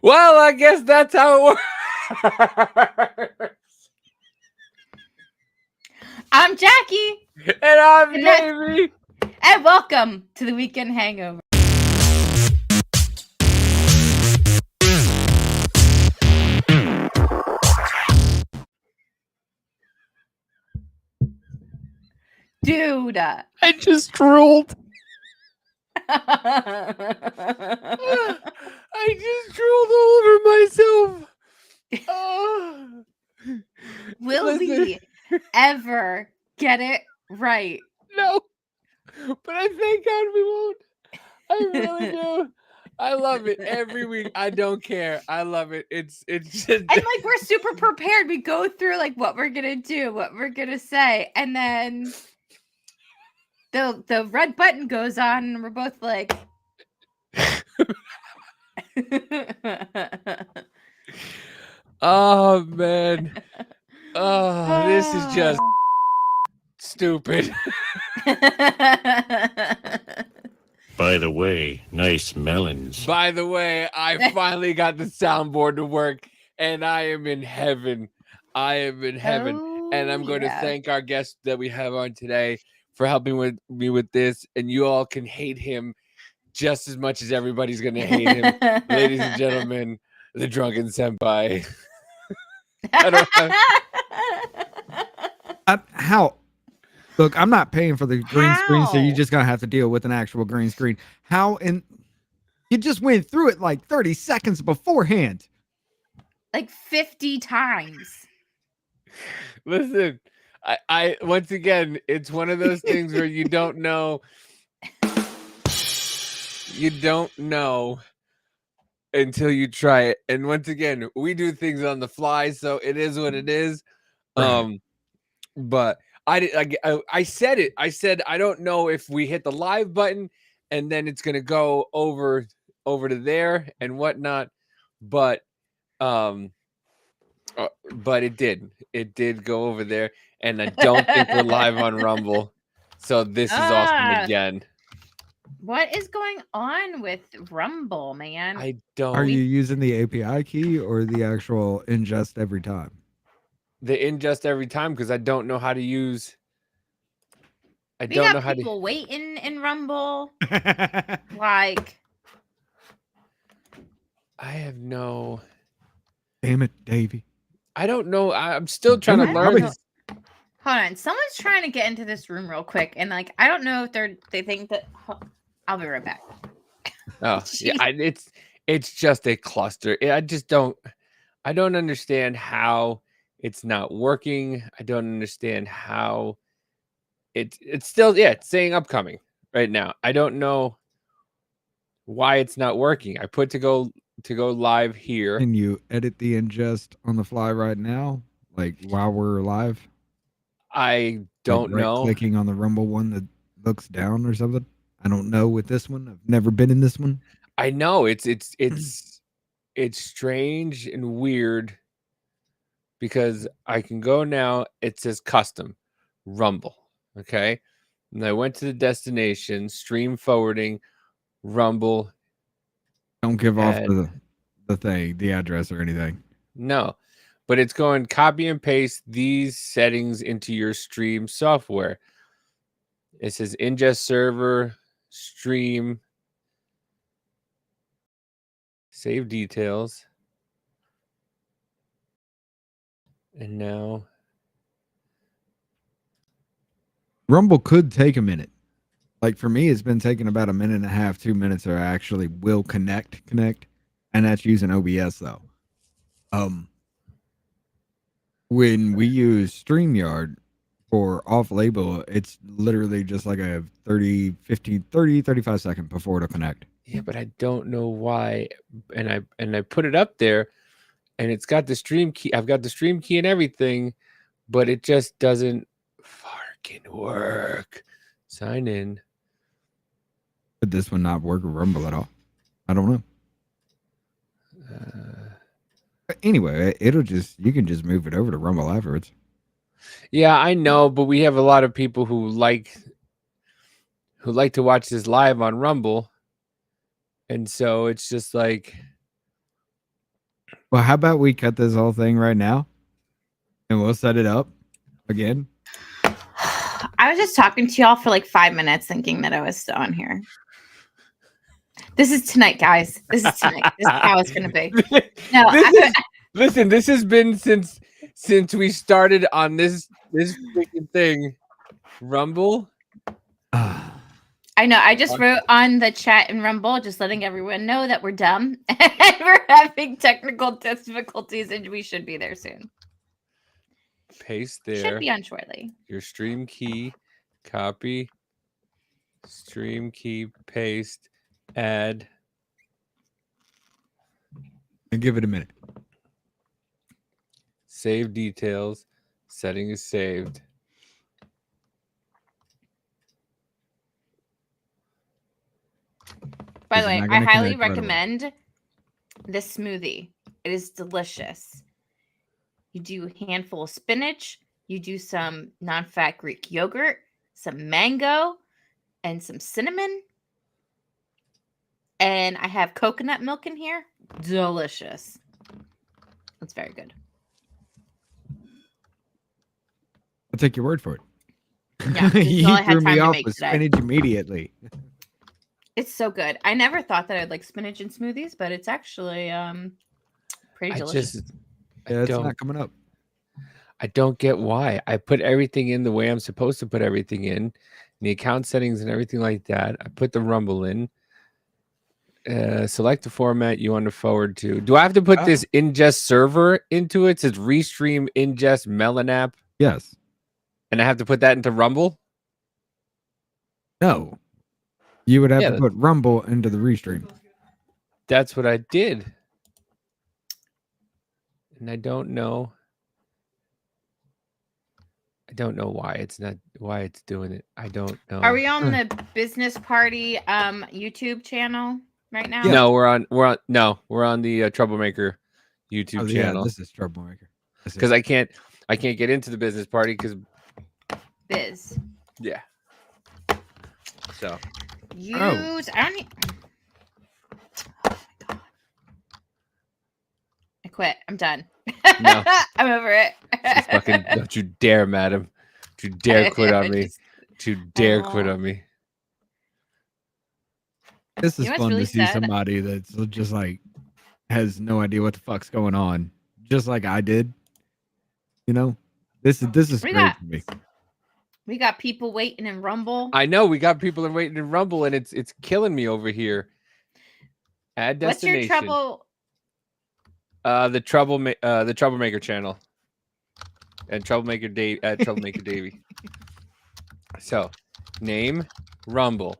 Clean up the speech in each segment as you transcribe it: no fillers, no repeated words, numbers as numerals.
Well, I guess that's how it works. I'm Jackie. And I'm Davey. And welcome to the Weekend Hangover. Dude. I just drooled. I just drooled all over myself. Oh. Will we ever get it right? No. But I thank God we won't. I really do. I love it every week. I don't care. I love it. It's just... And like we're super prepared. We go through like what we're gonna do, what we're gonna say, and then the red button goes on, and we're both like, oh man, this is just stupid. By the way, nice melons. By the way, I finally got the soundboard to work, and I am in heaven. I am in heaven, and I'm going to thank our guest that we have on today for helping me with this. And you all can hate him just as much as everybody's going to hate him, ladies and gentlemen. The drunken senpai. How? Look, I'm not paying for the green screen, so you're just gonna have to deal with an actual green screen. How? And you just went through it like 30 seconds beforehand, like 50 times. Listen, I once again, it's one of those things where you don't know. You don't know until you try it. And once again, we do things on the fly, so it is what it is. Right. But I said it. I said I don't know if we hit the live button and then it's gonna go over to there and whatnot. But it did. It did go over there, and I don't think we're live on Rumble. So this is awesome again. What is going on with Rumble, man? I don't. Are you using the API key or the actual ingest every time? The ingest every time, because I don't know how to use. We got people waiting in Rumble. Like, I have no. Damn it, Davey. I don't know. I'm still trying to learn. Hold on, someone's trying to get into this room real quick, and like I don't know if they think that. I'll be right back. Oh yeah, it's just a cluster. I don't understand how it's not working. I don't understand how it's still it's saying upcoming right now. I don't know why it's not working. I put to go live here. Can you edit the ingest on the fly right now, like while we're live? I don't know. Clicking on the Rumble one that looks down or something. I don't know with this one. I've never been in this one. I know it's strange and weird because I can go now. It says custom Rumble. Okay. And I went to the destination, stream forwarding, Rumble. Don't give off the address or anything. No, but it's going copy and paste these settings into your stream software. It says ingest server, stream, save details. And now Rumble could take a minute. Like for me, it's been taking about 1.5 minutes, 2 minutes, or I actually will connect, and that's using OBS though. When we use StreamYard for off-label, it's literally just like a 35 second before it'll connect. Yeah, but I don't know why. And I put it up there, and it's got the stream key. I've got the stream key and everything, but it just doesn't fucking work. Sign in. Could this one not work with Rumble at all? I don't know. But anyway, you can just move it over to Rumble afterwards. Yeah, I know, but we have a lot of people who like to watch this live on Rumble. And so it's just like Well, how about we cut this whole thing right now, and we'll set it up again. I was just talking to y'all for like 5 minutes, thinking that I was still on here. This is tonight, guys. This is tonight. This is how it's gonna be. No, listen. This has been since we started on this freaking thing, Rumble. I know. I just wrote on the chat in Rumble, just letting everyone know that we're dumb and we're having technical difficulties, and we should be there soon. Paste there. Should be on shortly. Your stream key, copy, stream key, paste, add, And give it a minute. save details. Setting is saved. By the way, I highly recommend this smoothie. It is delicious. You do a handful of spinach. You do some non-fat Greek yogurt, some mango, and some cinnamon. And I have coconut milk in here. Delicious. That's very good. I'll take your word for it. Yeah, You all I had threw time me to off make with today. spinach immediately. It's so good. I never thought that I'd like spinach in smoothies, but it's actually pretty delicious. Yeah, it's not coming up. I don't get why. I put everything in the way I'm supposed to put everything in, the account settings and everything like that. I put the Rumble in. Select the format you want to forward to. Do I have to put this ingest server into it? It says restream ingest Melon app. Yes. And I have to put that into Rumble? No. You would have to put Rumble into the restream. That's what I did. And I don't know. I don't know why it's doing it. I don't know. Are we on the Business Party YouTube channel right now? No, we're on the Troublemaker YouTube channel. Yeah, this is Troublemaker. Because I can't get into the Business Party because Biz. Yeah. So use I don't need Oh my god. I quit. I'm done. No. I'm over it. fucking don't you dare, madam. Don't you dare quit on me. Don't you dare quit on me. This is fun to see somebody that's just like has no idea what the fuck's going on. Just like I did. You know? This is great for me. We got people waiting in Rumble. I know we got people waiting in Rumble, and it's killing me over here. Add destination. What's your trouble? The Troublemaker channel. And Troublemaker Dave at Troublemaker Davey. So name Rumble.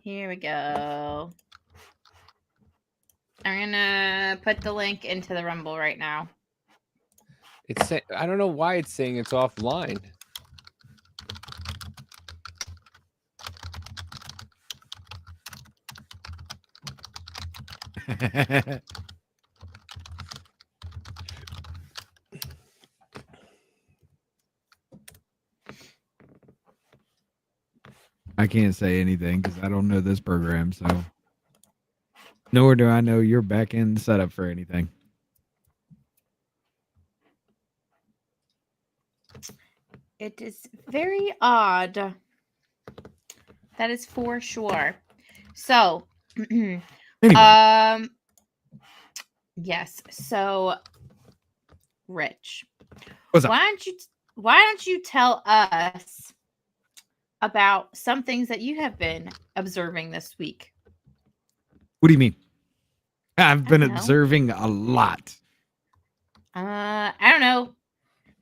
Here we go. I'm gonna put the link into the Rumble right now. I don't know why it's saying it's offline. I can't say anything because I don't know this program, so nor do I know your back end setup for anything. It is very odd. That is for sure. So, Anyway. yes. So, Rich, What's up? why don't you tell us about some things that you have been observing this week? What do you mean? I've been observing a lot. I don't know.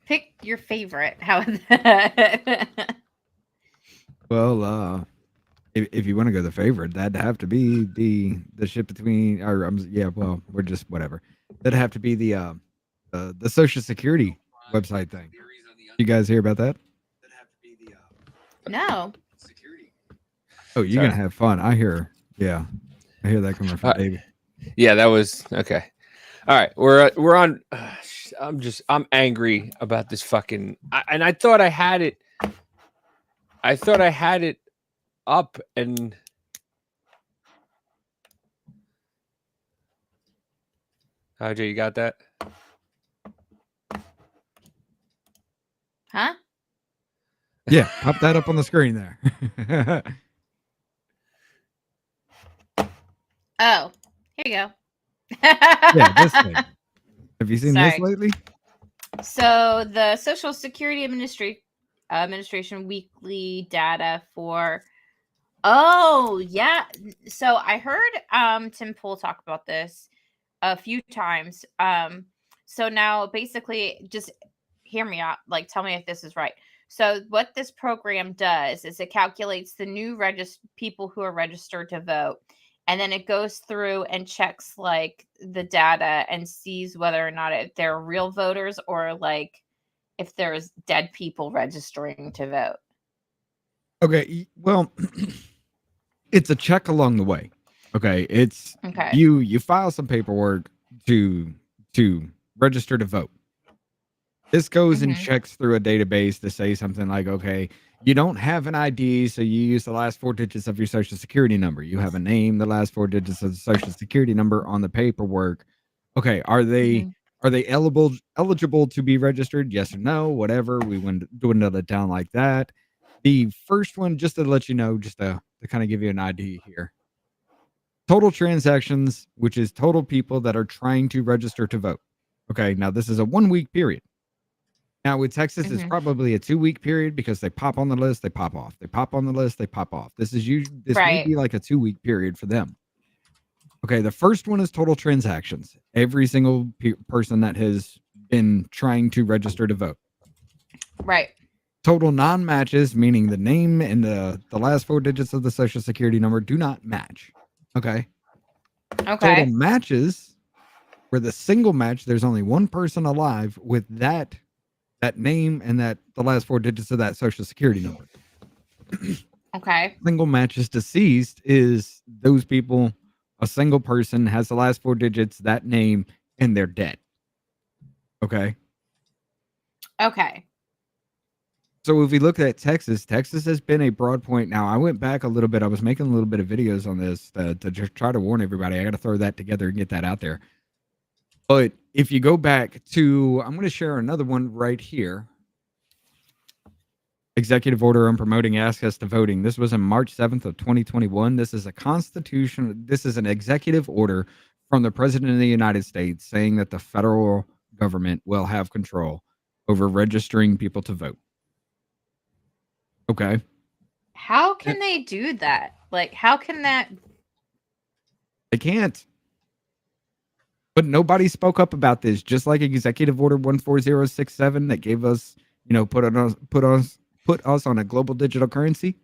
Pick your favorite. How is that? Well, if you want to go the favorite, that'd have to be the shit between well, we're just whatever. That'd have to be the Social Security website thing. You guys hear about that? No. Oh, you're gonna have fun. I hear that coming from David. Yeah, that was okay. All right, we're on. I'm angry about this fucking. And I thought I had it. I thought I had it up and RJ, you got that? Huh? Yeah, pop that up on the screen there. Oh, here you go. Yeah, this thing. Have you seen this Sorry. lately? So the Social Security Administration weekly data for. Oh yeah. So I heard Tim Pool talk about this a few times. So now basically, just hear me out. Like, tell me if this is right. So what this program does is it calculates the new people who are registered to vote, and then it goes through and checks like the data and sees whether or not they're real voters or like if there's dead people registering to vote. Okay, well, it's a check along the way. Okay, it's Okay. you file some paperwork to register to vote. This goes and checks through a database to say something like, okay, you don't have an ID, so you use the last 4 digits of your social security number. You have a name, the last 4 digits of the social security number on the paperwork. Okay, are they eligible to be registered? Yes or no, whatever. We dwindle it down like that. The first one, just to let you know, just to kind of give you an idea here. Total transactions, which is total people that are trying to register to vote. Okay, now this is a 1-week period. Now with Texas, it's probably a 2-week period because they pop on the list, they pop off. They pop on the list, they pop off. This may be like a 2-week period for them. Okay, the first one is total transactions. Every single person that has been trying to register to vote. Right. Total non-matches, meaning the name and the last 4 digits of the social security number do not match. Okay. Total matches, where the single match, there's only one person alive with that name and the last 4 digits of that social security number. Okay. Single matches deceased is those people, a single person has the last 4 digits, that name, and they're dead. Okay. Okay. So if we look at Texas has been a broad point. Now, I went back a little bit. I was making a little bit of videos on this to just try to warn everybody. I got to throw that together and get that out there. But if you go back to, I'm going to share another one right here. Executive order on promoting access to voting. This was on March 7th of 2021. This is an executive order from the President of the United States saying that the federal government will have control over registering people to vote. Okay. How can they do that? Like, how can that? They can't. But nobody spoke up about this. Just like Executive Order 14067 that gave us, put us on a global digital currency.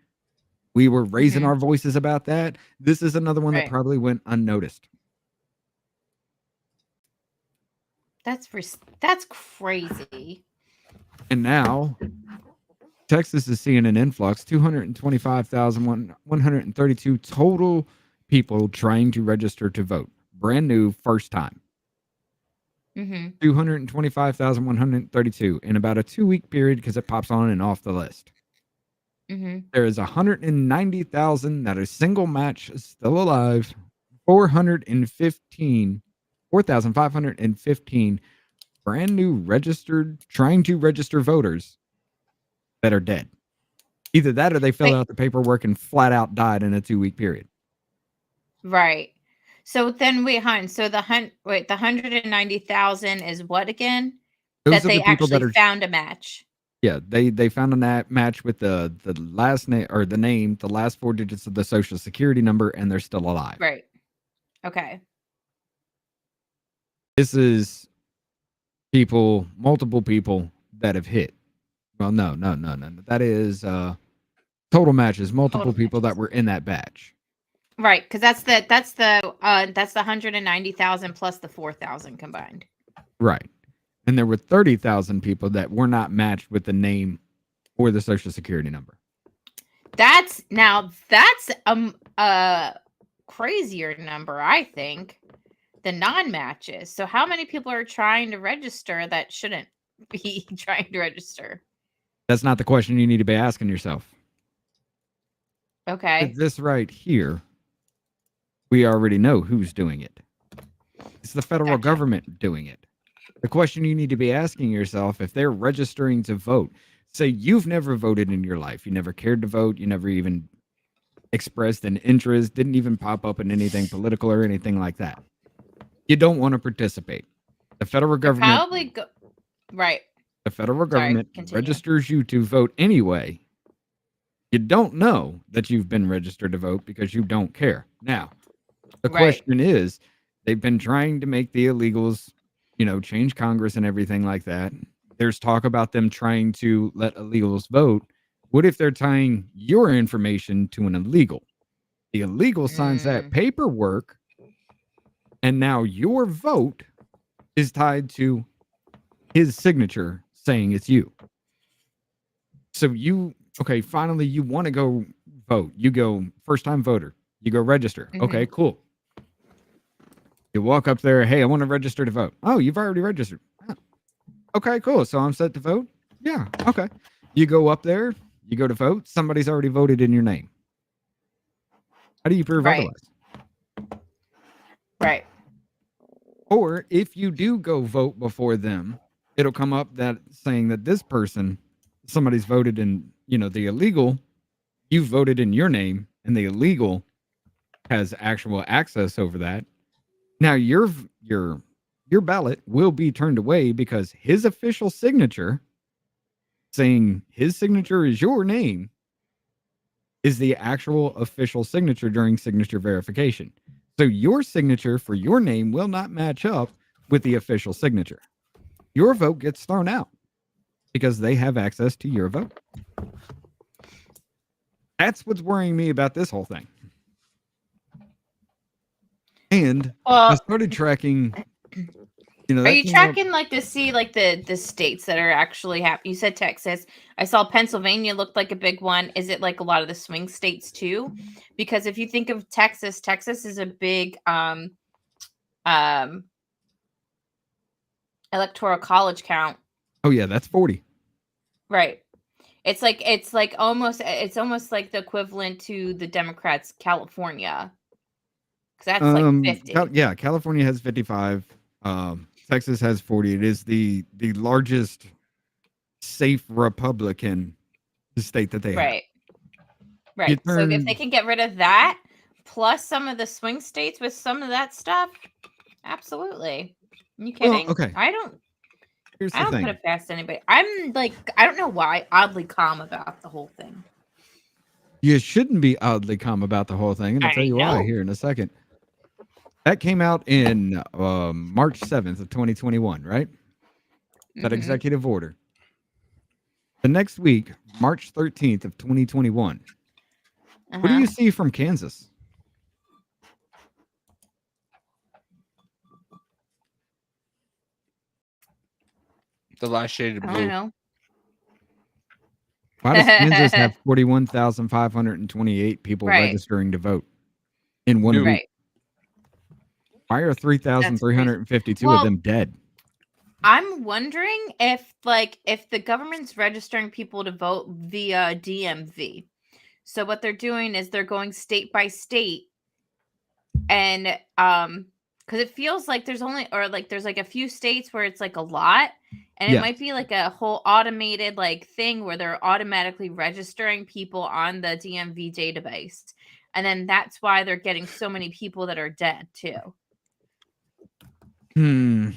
We were raising our voices about that. This is another one that probably went unnoticed. That's crazy. And now Texas is seeing an influx, 225,132 total people trying to register to vote. Brand new, first time. 225,132 in about a 2-week period because it pops on and off the list. There is 190,000 that are single match still alive. 4,515 brand new trying to register voters that are dead. Either that or they filled out the paperwork and flat out died in a 2-week period. Right. So then wait, hon. So the 190,000 is what again? Those that they actually found a match. Yeah, they found a match with the last name or the name, the last 4 digits of the social security number, and they're still alive. Right. Okay. This is multiple people that have hit. Well, no. That is total matches, multiple people that were in that batch. Right, because that's the 190,000 plus the 4,000 combined. Right. And there were 30,000 people that were not matched with the name or the social security number. That's a crazier number, I think, than non-matches. So how many people are trying to register that shouldn't be trying to register? That's not the question you need to be asking yourself. Okay. This right here, we already know who's doing it. It's the federal Gotcha. government doing it. The question you need to be asking yourself, if they're registering to vote, say you've never voted in your life, you never cared to vote, you never even expressed an interest, didn't even pop up in anything political or anything like that. You don't want to participate. The federal government, Probably right. the federal Sorry, government continue. registers you to vote anyway. You don't know that you've been registered to vote because you don't care. Now, the Right. question is, they've been trying to make the illegals, change Congress and everything like that. There's talk about them trying to let illegals vote. What if they're tying your information to an illegal? The illegal signs that paperwork, and now your vote is tied to his signature saying it's you. So finally you want to go vote. You go first time voter. You go register. Okay, cool. You walk up there. Hey, I want to register to vote. Oh, you've already registered. Oh, okay, cool. So I'm set to vote. Yeah. Okay. You go up there. You go to vote. Somebody's already voted in your name. How do you prove otherwise? Right. Or if you do go vote before them, it'll come up that saying that this person, somebody's voted in, the illegal, you voted in your name, and the illegal has actual access over that. Now your ballot will be turned away because his official signature, saying his signature is your name, is the actual official signature during signature verification. So your signature for your name will not match up with the official signature. Your vote gets thrown out because they have access to your vote. That's what's worrying me about this whole thing. And I started tracking. Are you tracking to see the states that are actually happening? You said Texas. I saw Pennsylvania looked like a big one. Is it like a lot of the swing states too? Because if you think of Texas is a big electoral college count. Oh yeah, that's 40. Right. It's almost like the equivalent to the Democrats' California. Because that's 50. Yeah, California has 55. Texas has 40. It is the largest safe Republican state that they have. Right. So if they can get rid of that, plus some of the swing states with some of that stuff, absolutely. Are you kidding? Well, okay. I don't Here's the thing. put it past anybody. I'm I don't know why, oddly calm about the whole thing. You shouldn't be oddly calm about the whole thing, and I'll tell you why here in a second. That came out in March 7th of 2021, right? That executive order. The next week, March 13th of 2021. What do you see from Kansas? The last shade of blue. I don't know. Why does Kansas have 41,528 people registering to vote in 1 week? Right. Why are 3,352 of them dead? I'm wondering if the government's registering people to vote via DMV. So what they're doing is they're going state by state, and because it feels like there's there's a few states where it's a lot, and it might be a whole automated thing where they're automatically registering people on the DMV database, and then that's why they're getting so many people that are dead too. That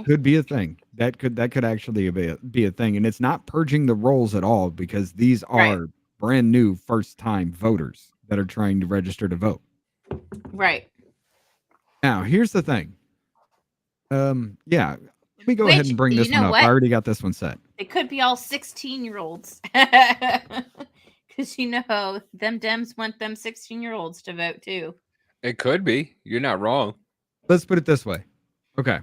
could be a thing. That could actually be a thing, and it's not purging the rolls at all because these are brand new first time voters that are trying to register to vote. Right. Now, here's the thing. Let me go ahead and bring this one up. I already got this one set. It could be all 16-year-olds. Because them Dems want them 16-year-olds to vote too. It could be. You're not wrong. Let's put it this way. Okay.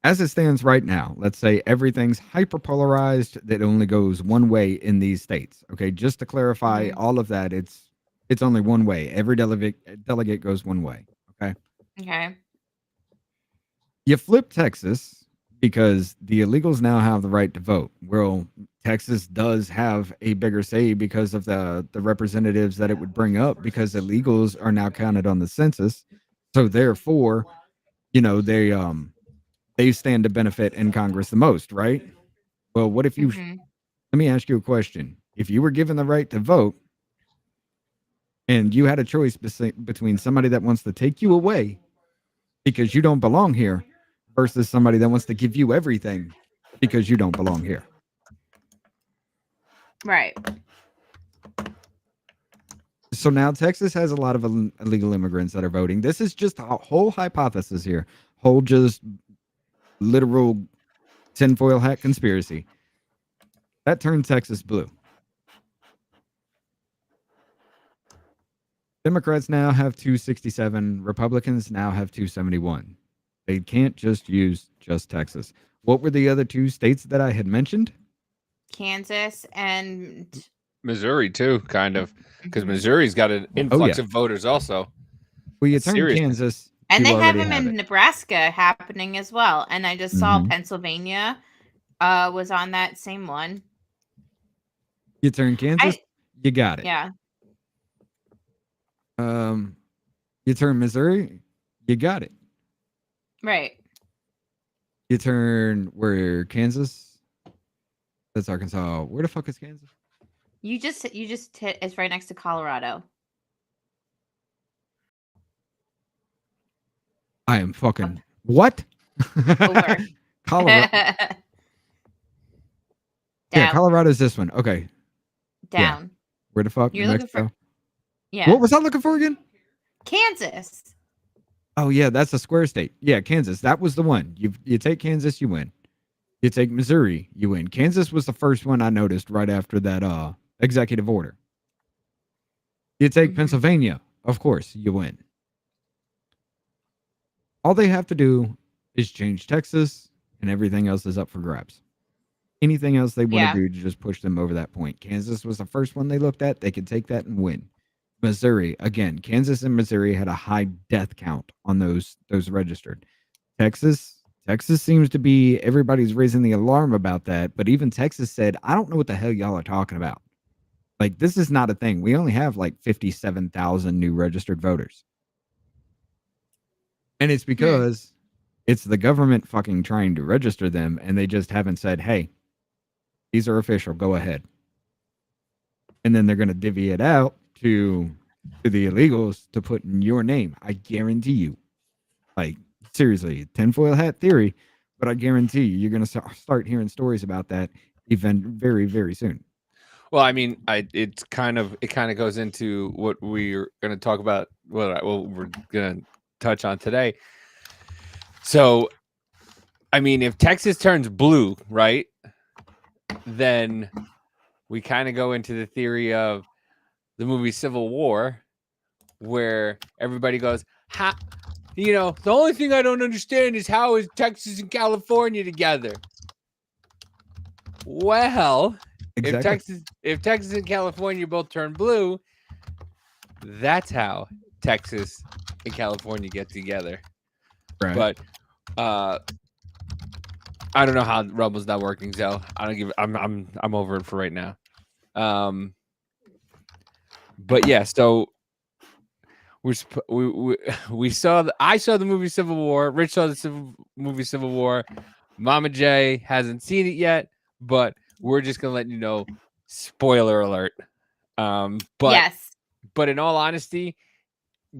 As it stands right now, let's say everything's hyperpolarized, that only goes one way in these states. Okay, just to clarify all of that, it's only one way. Every delegate goes one way. Okay. Okay. You flip Texas because the illegals now have the right to vote. Well, Texas does have a bigger say because of the representatives that it would bring up, because illegals are now counted on the census. So therefore, they stand to benefit in Congress the most, right? Well, what if you Mhm. let me ask you a question. If you were given the right to vote and you had a choice between somebody that wants to take you away because you don't belong here versus somebody that wants to give you everything because you don't belong here. Right. So now Texas has a lot of illegal immigrants that are voting. This is just a whole hypothesis here, whole just literal tinfoil hat conspiracy. That turned Texas blue. Democrats now have 267. Republicans now have 271. They can't just use just Texas. What were the other two states that I had mentioned? Kansas and Missouri too, kind of, because Mhm. Missouri's got an influx yeah. of voters also. Well, you turn Seriously. Kansas, And you they have already them have in it. Nebraska happening as well. And I just saw Mhm. Pennsylvania was on that same one. You turn Kansas, you got it. Yeah. You turn Missouri, you got it. Right. You turn where Kansas? That's Arkansas. Where the fuck is Kansas? You just hit, it's right next to Colorado. I am fucking what? Over. Colorado. Down. Yeah, Colorado's this one. Okay. Down. Yeah. Where the fuck? You're New looking Mexico? for Yeah. What was I looking for again? Kansas. Oh yeah, that's a square state. Yeah, Kansas. That was the one. You take Kansas, you win. You take Missouri, you win. Kansas was the first one I noticed right after that executive order. You take Mhm. Pennsylvania, of course, you win. All they have to do is change Texas, and everything else is up for grabs. Anything else they want Yeah. to do to just push them over that point. Kansas was the first one they looked at. They could take that and win. Missouri, again, Kansas and Missouri had a high death count on those registered. Texas seems to be, everybody's raising the alarm about that, but even Texas said, I don't know what the hell y'all are talking about. Like, this is not a thing. We only have like 57,000 new registered voters. And it's because it's the government fucking trying to register them, and they just haven't said, hey, these are official, go ahead. And then they're going to divvy it out to the illegals to put in your name. I guarantee you. Like, seriously, tinfoil hat theory, but I guarantee you're going to start hearing stories about that event very, very soon. Well, I mean, it kind of goes into what we're going to talk about. What we're going to touch on today. So, I mean, if Texas turns blue, right, then we kind of go into the theory of the movie Civil War, where everybody goes, the only thing I don't understand is how is Texas and California together? Well, Exactly. if Texas and California both turn blue, that's how Texas and California get together. Right. But I don't know how Rumble's not working, so I don't give. I'm over it for right now. But yeah, so we saw I saw the movie Civil War. Rich saw the movie Civil War. Mama J hasn't seen it yet, but we're just gonna let you know. Spoiler alert. But Yes. But in all honesty,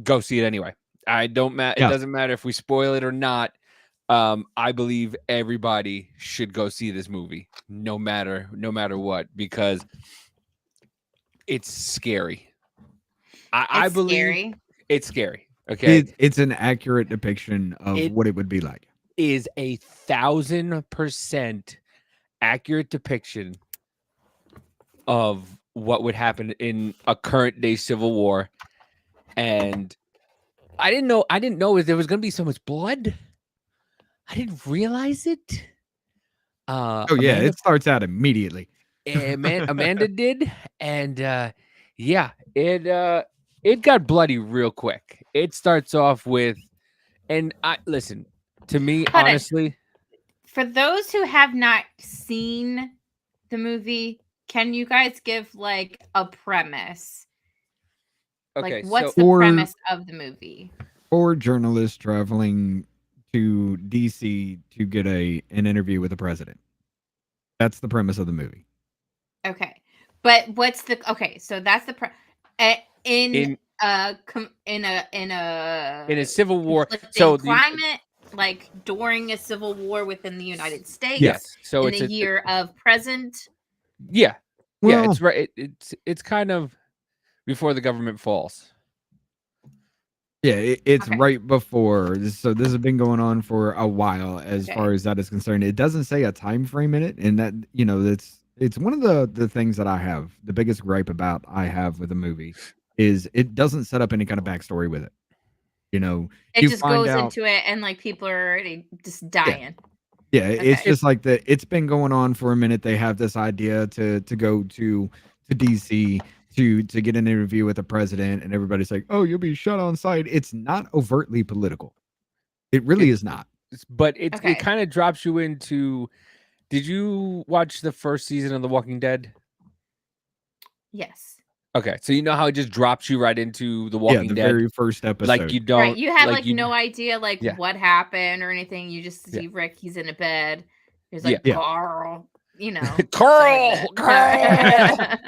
go see it anyway. I don't matter. Yeah. It doesn't matter if we spoil it or not. I believe everybody should go see this movie, no matter what, because it's scary. I believe scary. it's scary. Okay, It's an accurate depiction of what it would be like. Is 1,000% accurate depiction of what would happen in a current day civil war, and I didn't know there was going to be so much blood. I didn't realize it. Oh yeah, Amanda, it starts out immediately. Amanda did, and yeah, it got bloody real quick. It starts off with, and I to me, Hold on. honestly, For those who have not seen the movie, can you guys give like a premise? Okay, Like, what's so the premise of the movie? 4 journalists traveling to DC to get an interview with the president. That's the premise of the movie. Okay, but what's the so that's the in a civil war, conflicting climate, like during a civil war within the United States. Yes, so in it's the year of present. Yeah, Well, it's right. It's kind of before the government falls. Yeah, it's Okay. right before. So this has been going on for a while, as far as that is concerned. It doesn't say a time frame in it, and that it's one of the things that I have the biggest gripe about I have with the movie is it doesn't set up any kind of backstory with it. It you just find goes out, into it, and like people are already just dying. Yeah, it's Okay. just like that. It's been going on for a minute. They have this idea to go to DC to get an interview with the president, and everybody's like, "Oh, you'll be shot on sight." It's not overtly political. It really is not. But it Okay. kind of drops you into. Did you watch the first season of The Walking Dead? Yes. Okay, so you know how it just drops you right into The Walking the Dead, very first episode. like you don't. Right. You have like no idea what happened or anything. You just see Rick. He's in a bed. He's like, Carl. Carl. Carl.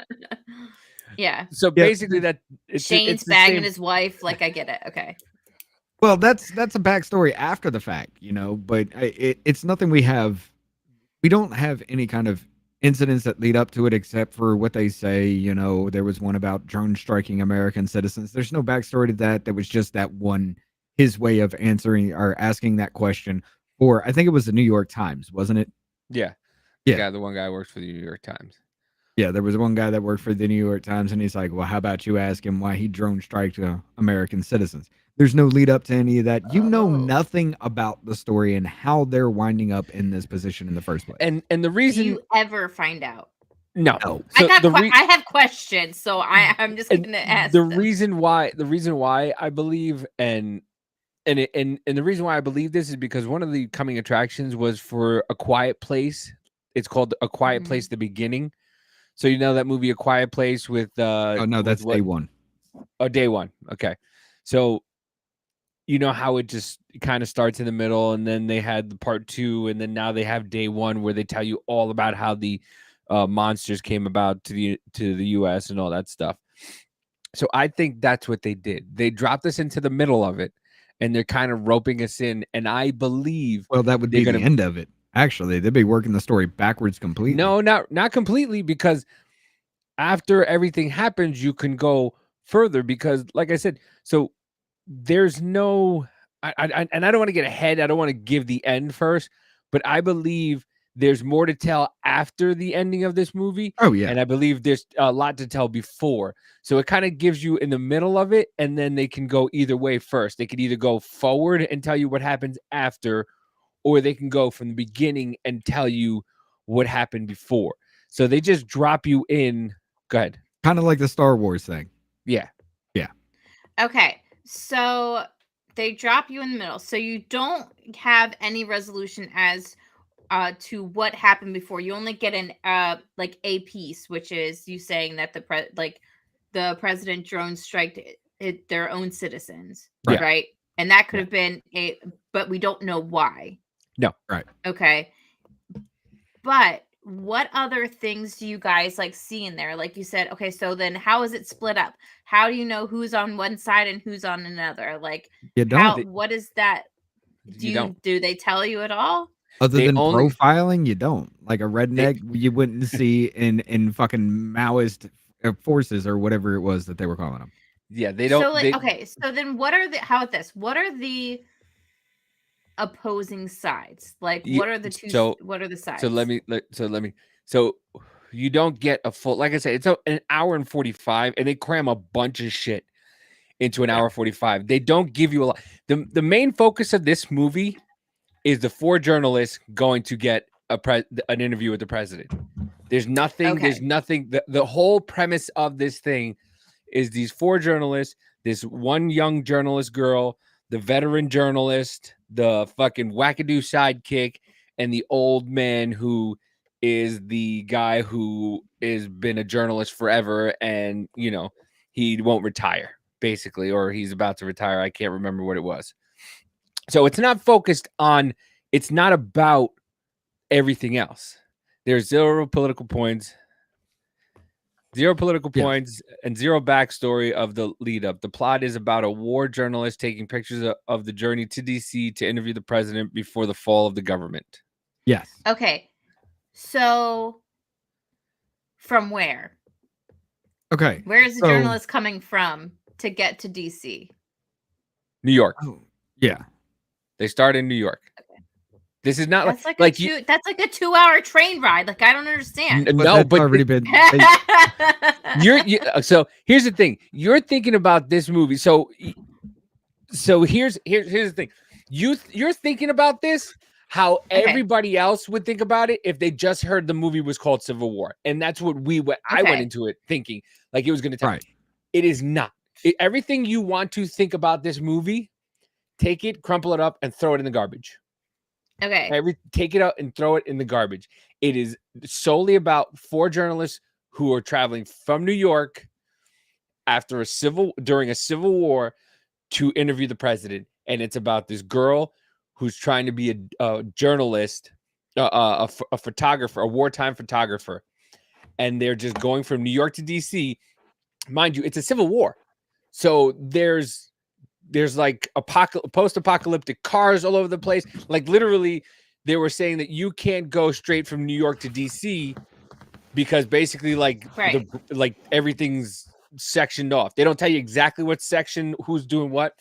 Yeah. So basically, that Shane's bagging his wife. Like, I get it. Okay. Well, that's a backstory after the fact, but it's nothing we have. We don't have any kind of incidents that lead up to it, except for what they say. There was one about drone striking American citizens. There's no backstory to that. That was just that one, his way of answering or asking that question. Or I think it was the New York Times, wasn't it? Yeah. Yeah. The one guy works for the New York Times. Yeah, there was one guy that worked for the New York Times, and he's like, "Well, how about you ask him why he drone striked American citizens?" There's no lead up to any of that. You know nothing about the story and how they're winding up in this position in the first place. And the reason you ever find out? No. So I have questions, so I'm just going to ask the reason why I believe and the reason why I believe this is because one of the coming attractions was for A Quiet Place. It's called A Quiet Place at the beginning. So you know that movie A Quiet Place with oh no, that's Day One. Oh, Day One. Okay. So you know how it just kind of starts in the middle, and then they had the part 2, and then now they have Day One where they tell you all about how the monsters came about to the US and all that stuff. So I think that's what they did. They dropped us into the middle of it, and they're kind of roping us in. And I believe that would be the end of it. Actually, they'd be working the story backwards completely. No, not completely, because after everything happens, you can go further. Because, like I said, so there's no. And I don't want to get ahead. I don't want to give the end first, but I believe there's more to tell after the ending of this movie. Oh, yeah. And I believe there's a lot to tell before. So it kind of gives you in the middle of it, and then they can go either way first. They could either go forward and tell you what happens after, or they can go from the beginning and tell you what happened before. So they just drop you in. Go ahead. Kind of like the Star Wars thing. Yeah. Yeah. Okay. So they drop you in the middle. So you don't have any resolution as to what happened before. You only get an like a piece, which is you saying that the president drone striked their own citizens, right? And that could have been but we don't know why. No, right. Okay. But what other things do you guys see in there? Like you said, okay, so then how is it split up? How do you know who's on one side and who's on another? Like, what is that? Do they tell you at all? Other than profiling, you don't. Like a redneck, you wouldn't see in fucking Maoist forces or whatever it was that they were calling them. Yeah, they don't. So okay, so then what are what are the opposing sides? Like, what are the two? What are the sides? So let me. So you don't get a full. Like I said, it's an hour and 45, and they cram a bunch of shit into an hour 45. They don't give you a lot. The main focus of this movie is the 4 journalists going to get an interview with the president. There's nothing. Okay. There's nothing. The whole premise of this thing is these 4 journalists. This one young journalist girl, the veteran journalist, the fucking wackadoo sidekick, and the old man who is the guy who has been a journalist forever, and he won't retire basically, or he's about to retire. I can't remember what it was. So it's not focused on. It's not about everything else. There's zero political points and zero backstory of the lead up. The plot is about a war journalist taking pictures of the journey to DC to interview the president before the fall of the government. Yes. Okay. So from where? Okay. Where is the journalist coming from to get to DC? New York. Oh, yeah. They start in New York. Okay. This is not that's like a 2-hour train ride. Like, I don't understand. No, but already been. So here's the thing. You're thinking about this movie. So here's the thing. You're thinking about this how everybody else would think about it if they just heard the movie was called Civil War, and that's what I went into it thinking like it was going to tell. Right. It is not. Everything you want to think about this movie, take it, crumple it up, and throw it in the garbage. Okay. Take it out and throw it in the garbage. It is solely about 4 journalists who are traveling from New York during a civil war to interview the president, and it's about this girl who's trying to be a journalist, a photographer, a wartime photographer, and they're just going from New York to DC. Mind you, it's a civil war, so there's like post-apocalyptic cars all over the place. Like literally, they were saying that you can't go straight from New York to DC because basically, like everything's sectioned off. They don't tell you exactly what section, who's doing what.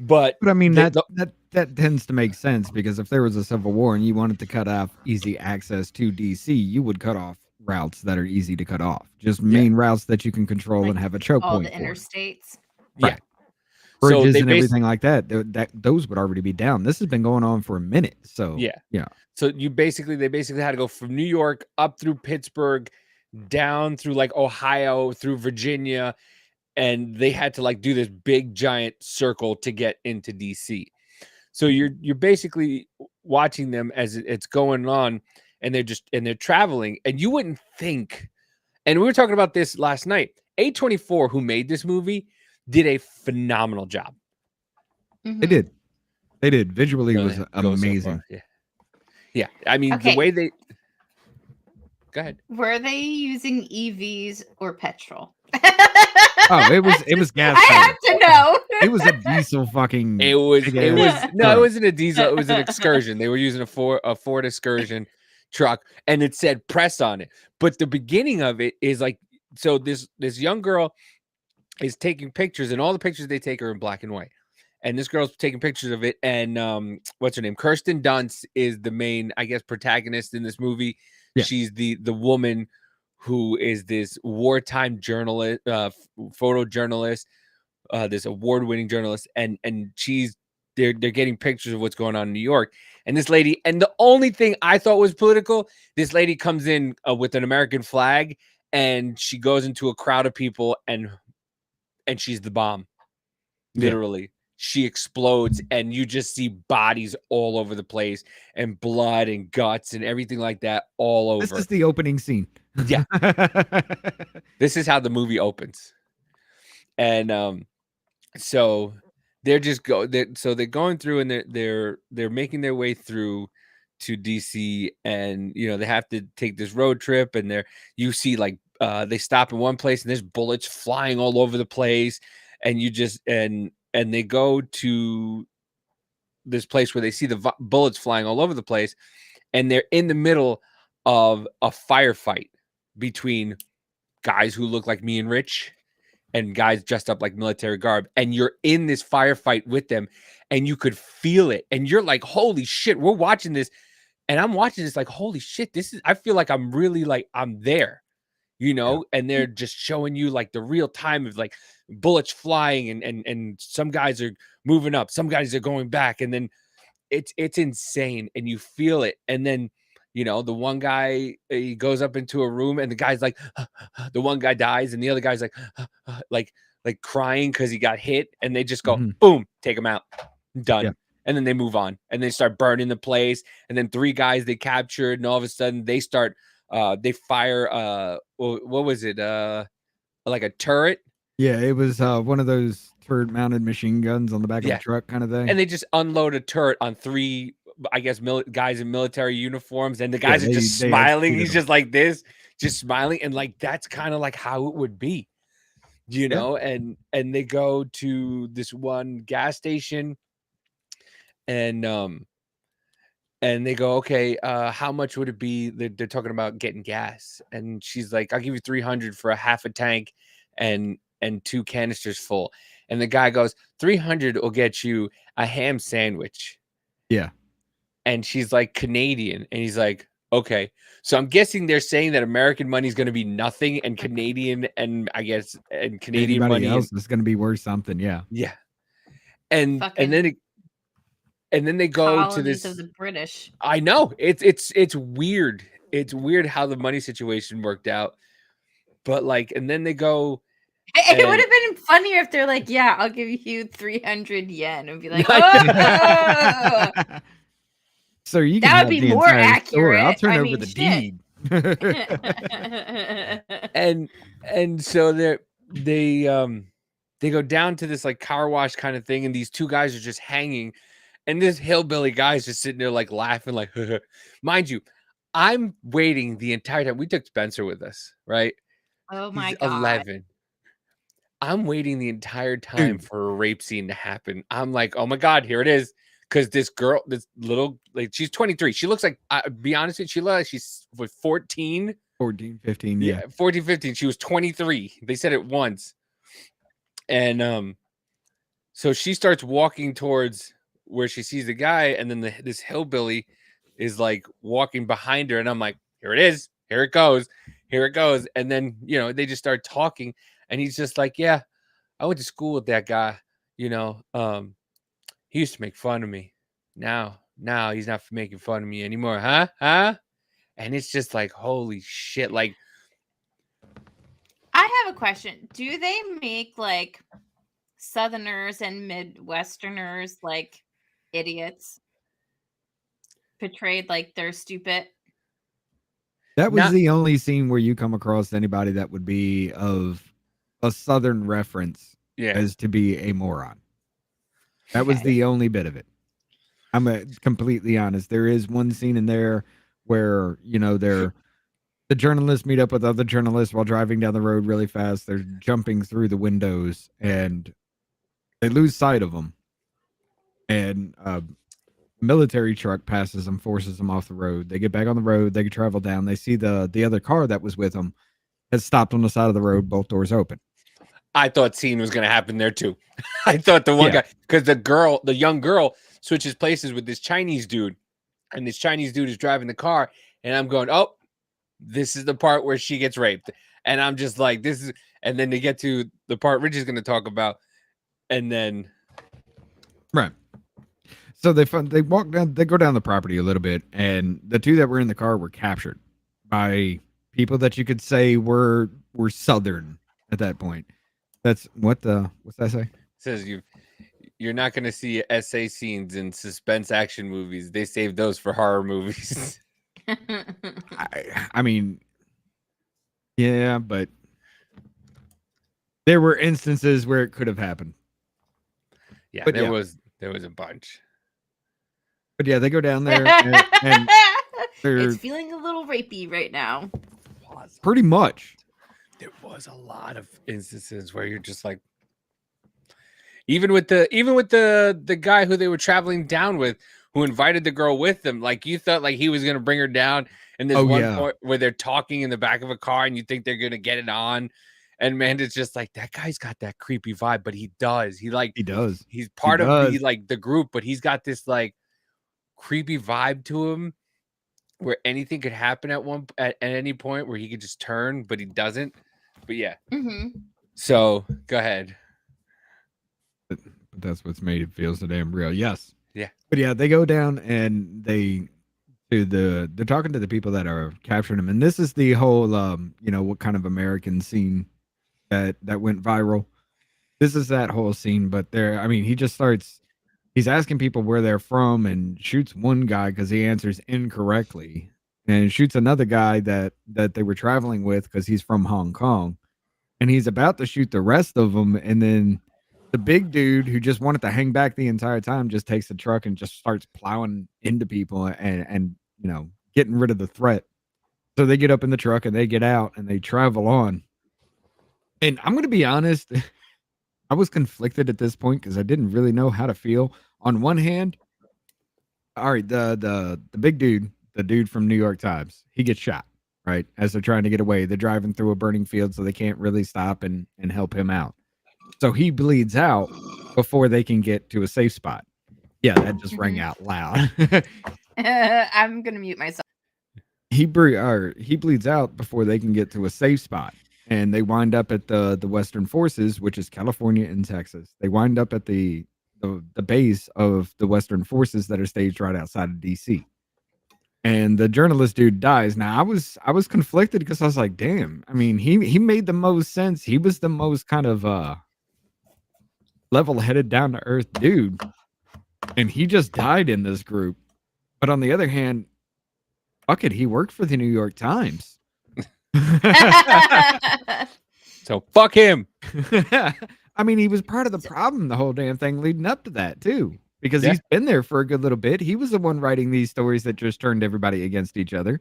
But I mean, that tends to make sense, because if there was a civil war and you wanted to cut off easy access to DC, you would cut off routes that are easy to cut off. Just main routes that you can control and have a choke point. All the interstates. Right. Bridges and everything like that. Those would already be down. This has been going on for a minute. So yeah. So they basically had to go from New York up through Pittsburgh, down through like Ohio, through Virginia. And they had to like do this big giant circle to get into DC. So you're basically watching them as it's going on, and they're traveling, and you wouldn't think. And we were talking about this last night. A24, who made this movie, did a phenomenal job. Mm-hmm. They did. Visually, it was amazing. So yeah. I mean, the way they. Go ahead. Were they using EVs or petrol? Oh, it was gas. I have to know. It was a diesel fucking. It wasn't a diesel. It was an Excursion. They were using a Ford Excursion truck, and it said press on it. But the beginning of it is like, so this young girl is taking pictures, and all the pictures they take are in black and white. And this girl's taking pictures of it, and what's her name? Kirsten Dunst is the main, I guess, protagonist in this movie. Yeah. She's the woman who is this wartime journalist, photojournalist, this award-winning journalist, and they're getting pictures of what's going on in New York. And this lady, and the only thing I thought was political, this lady comes in with an American flag, and she goes into a crowd of people, and she's the bomb. Literally. Yeah. She explodes, and you just see bodies all over the place, and blood and guts and everything like that all over. This is the opening scene. Yeah. This is how the movie opens. And so they're going through, and they're making their way through to DC, and they have to take this road trip, and you see like they stop in one place, and there's bullets flying all over the place, and you just and they go to this place where they see the bullets flying all over the place, and they're in the middle of a firefight between guys who look like me and Rich and guys dressed up like military garb. And you're in this firefight with them, and you could feel it. And you're like, holy shit, we're watching this. And I'm watching this like, holy shit, I feel like I'm really like, I'm there, and they're just showing you like the real time of like bullets flying, and some guys are moving up, some guys are going back, and then it's insane, and you feel it. And then the one guy, he goes up into a room, and the guy's like the one guy dies, and the other guy's like crying because he got hit, and they just go boom, take him out, done. and then they move on, and they start burning the place, and then 3 guys they captured, and all of a sudden they start they fire what was it, like a turret. Yeah, it was one of those turret-mounted machine guns on the back of a Yeah. truck kind of thing. And they just unload a turret on 3, I guess, guys in military uniforms, and the guys are just they smiling. executed He's them. just like this, just smiling, and like that's kind of like how it would be, you know. And they go to this one gas station, and they go, okay, how much would it be? They're talking about getting gas, and she's like, I'll give you 300 for a half a tank and 2 canisters full. And the guy goes, 300 will get you a ham sandwich. Yeah. And she's like, Canadian. And he's like, okay. So I'm guessing they're saying that American money is going to be nothing, and Canadian, and I guess, and Canadian Anybody money else is going to be worth something. Yeah. yeah. And Fucking then they go to colonies this. of the British. I know it's weird. It's weird how the money situation worked out. But like, and then they go. It would have been funnier if they're like, "Yeah, I'll give you 300 yen," and be like, "Oh, So you can that have would be the more entire story. I'll accurate. turn I over mean, the shit." deed. and so they go down to this like car wash kind of thing, and these 2 guys are just hanging, and this hillbilly guy's just sitting there like laughing, like mind you, I'm waiting the entire time. We took Spencer with us, right? Oh my He's god! 11. I'm waiting the entire time for a rape scene to happen. I'm like, oh my god, here it is. Because this girl, this little, like, she's 23. She looks like, be honest with you, she looks like she's 14. 14, 15, yeah. 14, 15. She was 23. They said it once. And so she starts walking towards where she sees the guy, and then this hillbilly is like walking behind her, and I'm like, here it is. Here it goes. Here it goes. And then, you know, they just start talking, and he's just like, yeah, I went to school with that guy, you know. He used to make fun of me. Now he's not making fun of me anymore, huh? And it's just like, holy shit. Like, I have a question. Do they make like Southerners and Midwesterners like idiots? Portrayed like they're stupid? That was the only scene where you come across anybody that would be of a Southern reference as to be a moron. That was the only bit of it. I'm completely honest. There is one scene in there where, you know, the journalists meet up with other journalists while driving down the road really fast. They're jumping through the windows, and they lose sight of them. And a military truck passes them, forces them off the road. They get back on the road. They travel down. They see the other car that was with them has stopped on the side of the road, both doors open. I thought scene was going to happen there too. I thought the one guy, because the young girl switches places with this Chinese dude, and this Chinese dude is driving the car, and I'm going, oh, this is the part where she gets raped. And I'm just like, this is, and then they get to the part Rich is going to talk about, and then. Right. So they walk down, they go down the property a little bit, and the 2 that were in the car were captured by people that you could say were Southern at that point. That's what's that say? It says you're not going to see essay scenes in suspense action movies. They save those for horror movies. I mean, yeah, but there were instances where it could have happened. Yeah, but there was a bunch. But yeah, they go down there and it's feeling a little rapey right now. Pretty much. There was a lot of instances where you're just like, even with the guy who they were traveling down with, who invited the girl with them, like you thought like he was gonna bring her down, and there's point where they're talking in the back of a car, and you think they're gonna get it on, and man, it's just like that guy's got that creepy vibe, but he does. He does. He's part of the group, but he's got this like creepy vibe to him, where anything could happen at any point where he could just turn, but he doesn't. But yeah. Mm-hmm. So go ahead. But that's what's made it feel so damn real. Yes. Yeah. But yeah, they go down and they're talking to the people that are capturing him. And this is the whole you know, what kind of American scene that went viral. This is that whole scene, but he just starts he's asking people where they're from and shoots one guy because he answers incorrectly, and shoots another guy that they were traveling with because he's from Hong Kong, and he's about to shoot the rest of them, and then the big dude who just wanted to hang back the entire time just takes the truck and just starts plowing into people and getting rid of the threat. So they get up in the truck and they get out and they travel on. And I'm going to be honest, I was conflicted at this point because I didn't really know how to feel. On one hand, all right, the big dude, the dude from New York Times, he gets shot, right? As they're trying to get away. They're driving through a burning field, so they can't really stop and help him out. So he bleeds out before they can get to a safe spot. Yeah, that just rang out loud. I'm gonna mute myself. He bleeds out before they can get to a safe spot, and they wind up at the Western Forces, which is California and Texas. They wind up at the base of the Western Forces that are staged right outside of DC. And the journalist dude dies. Now I was conflicted because I was like, damn. I mean, he made the most sense. He was the most kind of level-headed, down-to-earth dude, and he just died in this group. But on the other hand, fuck it, he worked for the New York Times. So fuck him. I mean, he was part of the problem the whole damn thing leading up to that too, because he's been there for a good little bit. He was the one writing these stories that just turned everybody against each other.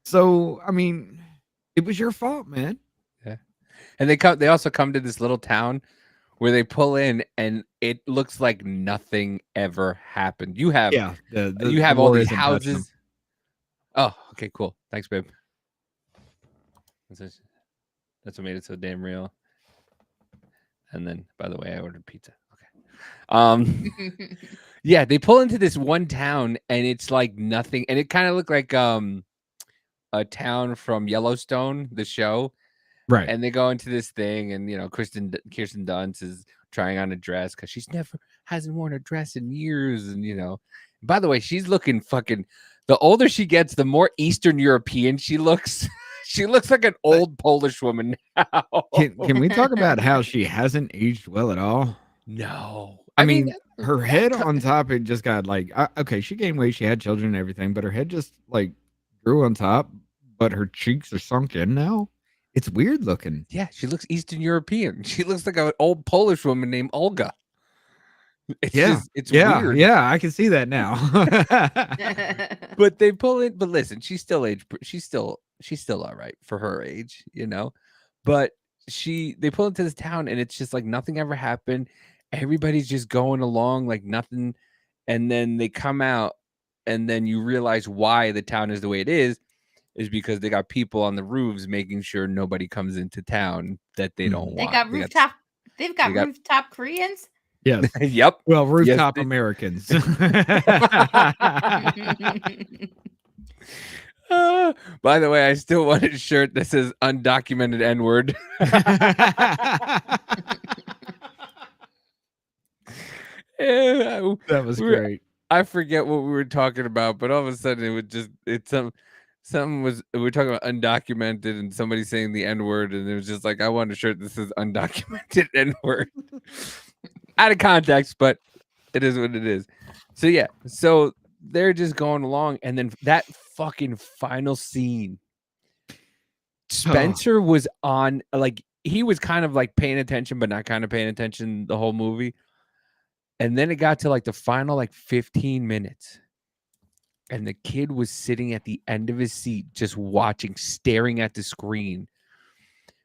So, I mean, it was your fault, man. Yeah. And they also come to this little town where they pull in and it looks like nothing ever happened. You have you have all these houses. Oh, okay, cool. Thanks, babe. That's what made it so damn real. And then, by the way, I ordered pizza. Okay. Yeah, they pull into this one town and it's like nothing. And it kind of looked like a town from Yellowstone, the show. Right. And they go into this thing and, Kirsten Dunst is trying on a dress because she's hasn't worn a dress in years. And, by the way, she's looking fucking, the older she gets, the more Eastern European she looks. She looks like an old Polish woman now. Can we talk about how she hasn't aged well at all? No. I mean, her head on top, it just got like, okay, she gained weight, she had children and everything, but her head just like grew on top, but her cheeks are sunk in now. It's weird looking. Yeah, she looks Eastern European. She looks like an old Polish woman named Olga. It's weird. Yeah, I can see that now. But they pull it. But listen, she's still all right for her age, But they pull into this town and it's just like nothing ever happened. Everybody's just going along like nothing, and then they come out, and then you realize why the town is the way it is because they got people on the roofs making sure nobody comes into town that they don't want. They've got rooftop Koreans. Yes. Yep. Well, rooftop Americans. By the way, I still want a shirt that says undocumented N-word. That was great. I forget what we were talking about, but all of a sudden we were talking about undocumented and somebody saying the N-word, and it was just like, I want a shirt that says undocumented N-word. Out of context, but it is what it is. So yeah, so they're just going along, and then that fucking final scene, Spencer was on, like, he was kind of like paying attention, but not kind of paying attention the whole movie. And then it got to like the final like 15 minutes. And the kid was sitting at the end of his seat, just watching, staring at the screen,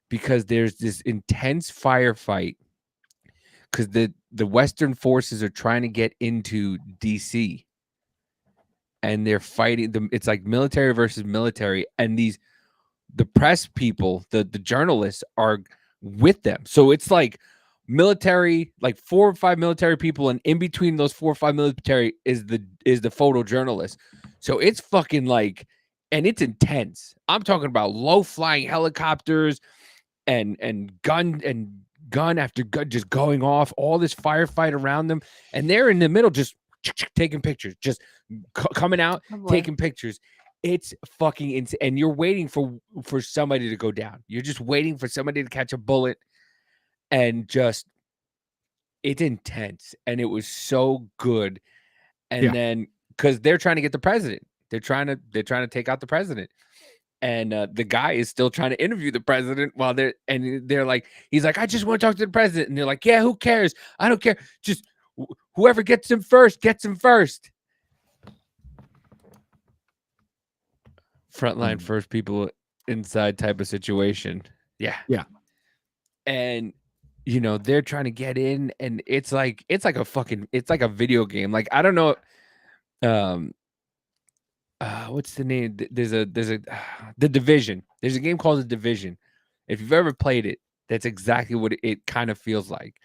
because there's this intense firefight. Because the Western forces are trying to get into DC, and they're fighting them. It's like military versus military, and the press people, the journalists are with them. So it's like military, like 4 or 5 military people, and in between those 4 or 5 military is the photojournalist. So it's fucking like, and it's intense. I'm talking about low flying helicopters and gun after gun just going off, all this firefight around them, and they're in the middle just taking pictures, just coming out, taking pictures. It's fucking insane, and you're waiting for somebody to go down. You're just waiting for somebody to catch a bullet, and just it's intense, and it was so good. And Yeah. then because they're trying to get the president, they're trying to take out the president. And the guy is still trying to interview the president while they're like, he's like, I just want to talk to the president. And they're like, yeah, who cares? I don't care. Just whoever gets him first gets him first. Frontline first people inside type of situation. Yeah. Yeah. And they're trying to get in, and it's like a video game. Like, I don't know. What's the name? There's a The Division. There's a game called The Division. If you've ever played it, that's exactly what it kind of feels like.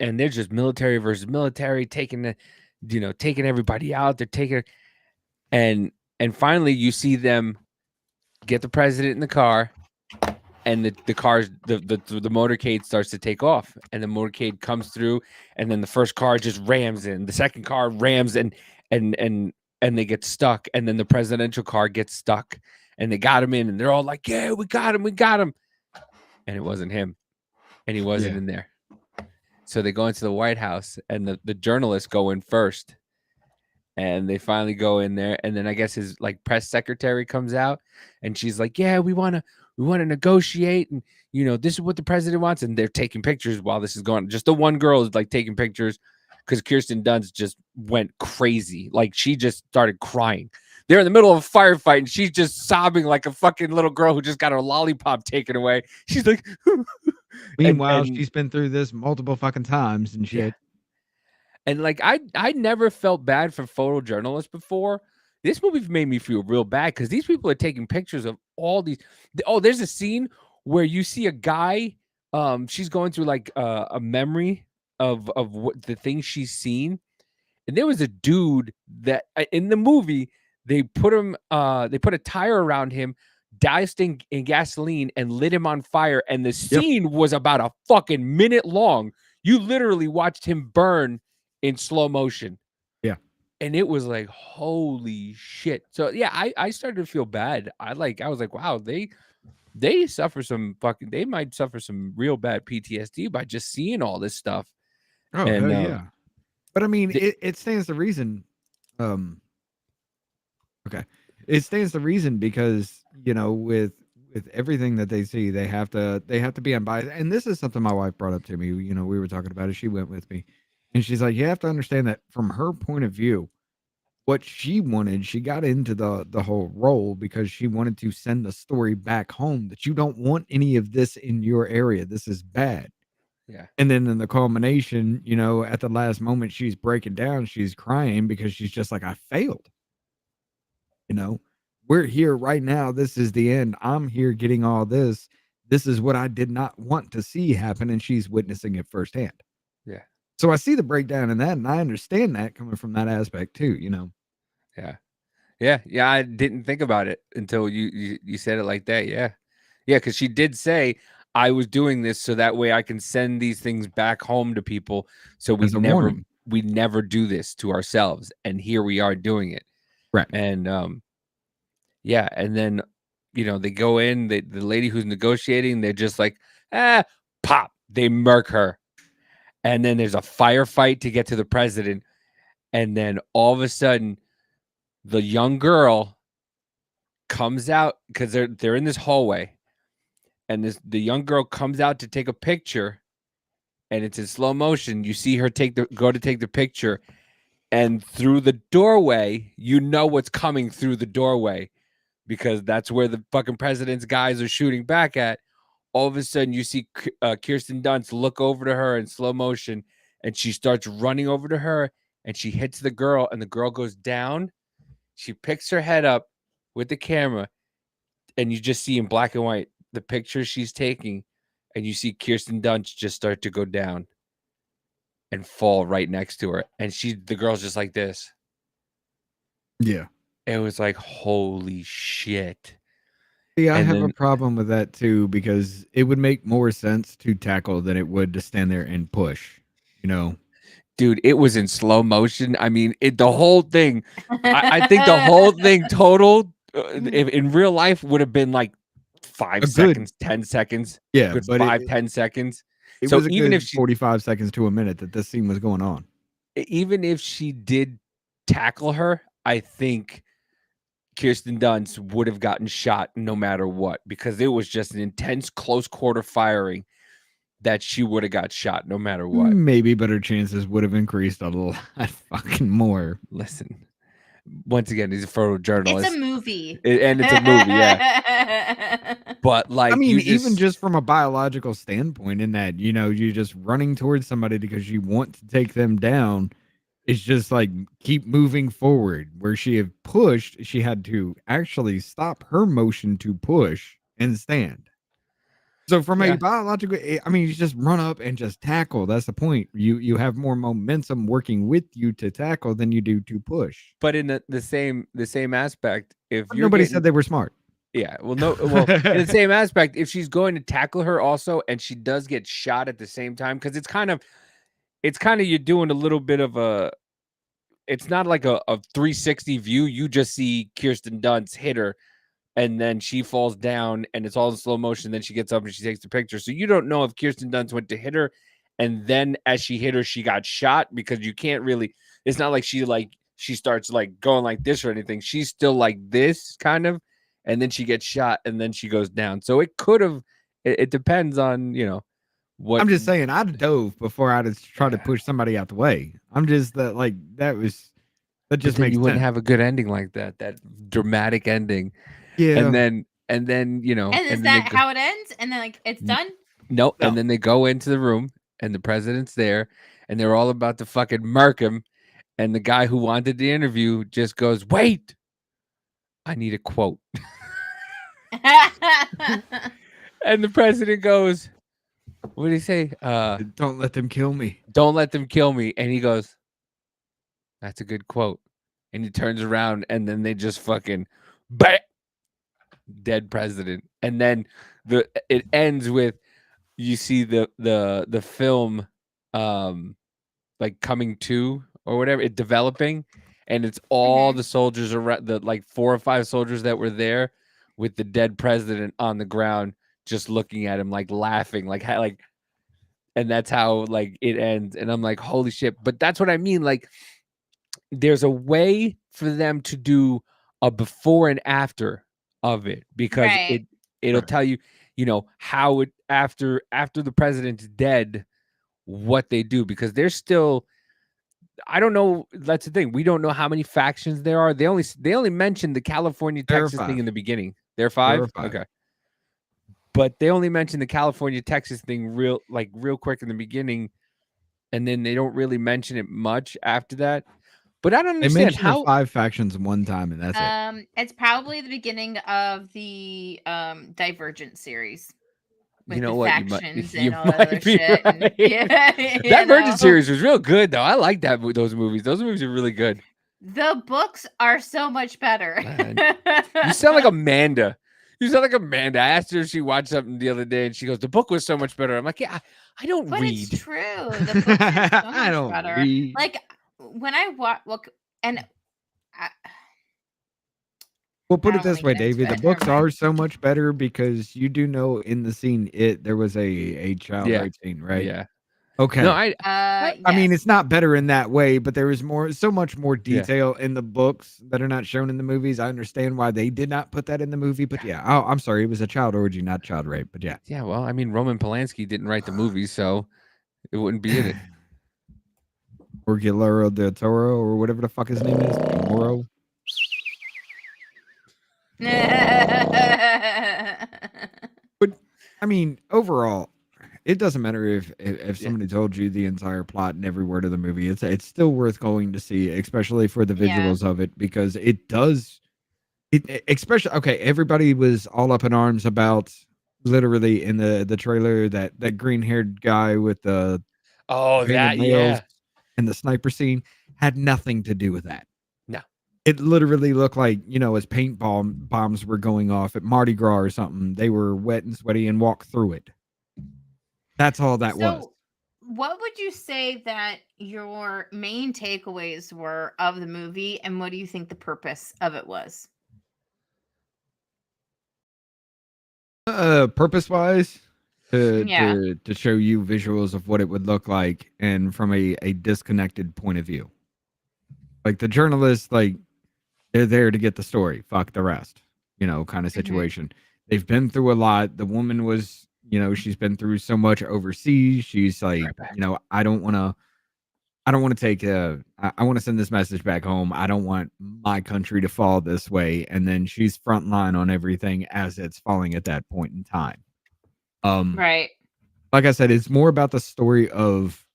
And they're just military versus military, taking everybody out. They're taking, and finally you see them get the president in the car, and the car's the motorcade starts to take off, and the motorcade comes through, and then the first car just rams in, the second car rams, and they get stuck, and then the presidential car gets stuck, and they got him in, and they're all like, yeah, we got him. And it wasn't him, and he wasn't in there. So they go into the White House, and the journalists go in first, and they finally go in there, and then I guess his press secretary comes out, and she's like, yeah, we want to negotiate, and this is what the president wants, and they're taking pictures while this is going. Just the one girl is taking pictures, because Kirsten Dunst just went crazy. Like, she just started crying. They're in the middle of a firefight, and she's just sobbing like a fucking little girl who just got her lollipop taken away. She's like, meanwhile, she's been through this multiple fucking times and shit. Yeah. And I never felt bad for photojournalists before. This movie made me feel real bad, because these people are taking pictures of all these. Oh, there's a scene where you see a guy. She's going through a memory of what the things she's seen, and there was a dude that in the movie they put a tire around him, doused in gasoline, and lit him on fire, and the scene was about a fucking minute long. You literally watched him burn in slow motion. Yeah. And it was like, holy shit. So yeah, I started to feel bad. I was like, wow, they might suffer some real bad PTSD by just seeing all this stuff. Oh, hell yeah. But I mean, it stands to reason. Okay. It stands to reason because, with everything that they see, they have to be unbiased. And this is something my wife brought up to me. We were talking about it. She went with me, and she's like, you have to understand that from her point of view, what she wanted, she got into the whole role because she wanted to send the story back home, that you don't want any of this in your area. This is bad. Yeah. And then in the culmination, at the last moment, she's breaking down, she's crying because she's just like, I failed. We're here right now. This is the end. I'm here getting all this. This is what I did not want to see happen. And she's witnessing it firsthand. Yeah. So I see the breakdown in that, and I understand that coming from that aspect too, Yeah. Yeah. Yeah. I didn't think about it until you said it like that. Yeah. Yeah. Because she did say, I was doing this so that way I can send these things back home to people. So we never do this to ourselves. And here we are doing it. Right. And yeah. And then, they go in, the lady who's negotiating, they're just like, pop, they murk her. And then there's a firefight to get to the president. And then all of a sudden, the young girl comes out, because they're in this hallway, and the young girl comes out to take a picture, and it's in slow motion. You see her go to take the picture, and through the doorway, what's coming through the doorway, because that's where the fucking president's guys are shooting back at. All of a sudden, you see Kirsten Dunst look over to her in slow motion, and she starts running over to her, and she hits the girl, and the girl goes down. She picks her head up with the camera, and you just see in black and white the picture she's taking, and you see Kirsten Dunst just start to go down and fall right next to her, and the girl's just like this. Yeah. It was like, holy shit. See, I have a problem with that too, because it would make more sense to tackle than it would to stand there and push, Dude, it was in slow motion. I mean, the whole thing, I think the whole thing total in real life would have been like 5 seconds, 10 seconds. Yeah, good but 5, 10 seconds. It So was a even if good she 45 seconds to a minute that this scene was going on. even if she did tackle her, I think Kirsten Dunst would have gotten shot no matter what, because it was just an intense close quarter firing that she would have got shot no matter what. Maybe, but her chances would have increased a lot fucking more. Listen, once again, he's a It's photojournalist. a movie. And it's a movie, yeah. But like, I mean, you even just from a biological standpoint, in that, you're just running towards somebody because you want to take them down. It's just like keep moving forward. Where she had pushed, she had to actually stop her motion to push and stand. So from a yeah. biological, I mean, you just run up and just tackle. That's the point. You have more momentum working with you to tackle than you do to push. But in the same aspect, if But you're nobody getting said they were smart. yeah, well, in the same aspect, if she's going to tackle her also, and she does get shot at the same time, because it's kind of you're doing a little bit of a, it's not like a 360 view. You just see Kirsten Dunst hit her, and then she falls down, and it's all in slow motion. Then she gets up and she takes the picture. So you don't know if Kirsten Dunst went to hit her, and then as she hit her, she got shot, because you can't really. It's not like she starts like going like this or anything. She's still like this kind of, and then she gets shot, and then she goes down. So it could have. It depends on what. I'm just saying, I'd dove before I'd try to Yeah. push somebody out the way. I'm just that But just then makes you wouldn't sense. have a good ending like that. That dramatic ending. Yeah. And then And is then that how it ends? And then like it's done? no, No. and then they go into the room, and the president's there, and they're all about to fucking murk him, and the guy who wanted the interview just goes, "Wait, I need a quote." And the president goes, "What did he say? Don't let them kill me. Don't let them kill me." And he goes, "That's a good quote." And he turns around, and then they just fucking bam, dead president. And then it ends with, you see the film like coming to or whatever, it developing, and it's all the soldiers around, the like 4 or 5 soldiers that were there with the dead president on the ground, just looking at him, like laughing, like and that's how like it ends. And I'm like, holy shit. But that's what I mean, like there's a way for them to do a before and after of it, because Right. it'll Right. tell you how it after the president's dead, what they do, because there's still, I don't know, that's the thing, we don't know how many factions there are. They only mentioned the California There are Texas thing 5. in the beginning. There are There are 5? 5. Okay. But they only mentioned the California Texas thing real quick in the beginning, and then they don't really mention it much after that. But I don't They understand mentioned the how 5 factions one time, and that's it. It's probably the beginning of the Divergent series you with know the what factions you and all that other might be shit. And, right. yeah, That Virgin series was real good though. I like those movies. Those movies are really good. The books are so much better. You sound like Amanda. You sound like Amanda. I asked her if she watched something the other day, and she goes, "The book was so much better." I'm like, "Yeah, I don't But read." it's true. The books are so I much don't better. read. Like when I watch, and I, Well, put I it don't want this to way, get into Davey. The it. Never books mind. are so much better because you do know in the scene there was a child Yeah. rape scene, right? Yeah. Okay. No, I mean, Yes. it's not better in that way, but there is so much more Yeah. detail in the books that are not shown in the movies. I understand why they did not put that in the movie, but yeah. Oh, I'm sorry. It was a child orgy, not child rape, but yeah. Yeah. Well, I mean, Roman Polanski didn't write the movie, so it wouldn't be in it. Or Guillermo del Toro or whatever the fuck his name is. Moro. But I mean, overall, it doesn't matter if Yeah. somebody told you the entire plot and every word of the movie. It's still worth going to see, especially for the Yeah. visuals of it, because it does. Especially okay, everybody was all up in arms about literally in the trailer that green haired guy with the Oh, that nails yeah. and the sniper scene had nothing to do with that. No. It literally looked like, as paintball bombs were going off at Mardi Gras or something. They were wet and sweaty and walked through it. That's all that was. So, what would you say that your main takeaways were of the movie, and what do you think the purpose of it was? Purpose wise, to show you visuals of what it would look like, and from a disconnected point of view. Like the journalists, like they're there to get the story. Fuck the rest, kind of situation. They've been through a lot. The woman was, she's been through so much overseas. She's like, I don't want to. I don't want to take I want to send this message back home. I don't want my country to fall this way. And then she's frontline on everything as it's falling at that point in time. Right. Like I said, it's more about the story of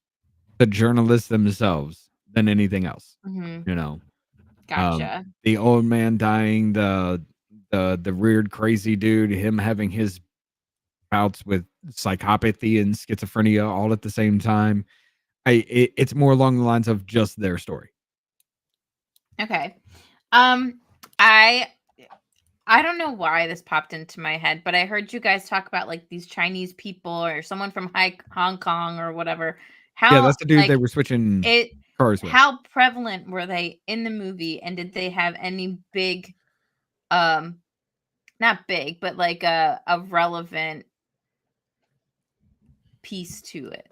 the journalists themselves than anything else. Gotcha. The old man dying, the weird crazy dude, him having his bouts with psychopathy and schizophrenia all at the same time. It's more along the lines of just their story. Okay. I don't know why this popped into my head, but I heard you guys talk about like these Chinese people or someone from Hong Kong or whatever. Yeah, that's the dude they were switching cars with. How prevalent were they in the movie, and did they have any big, not big, but like a relevant piece to it?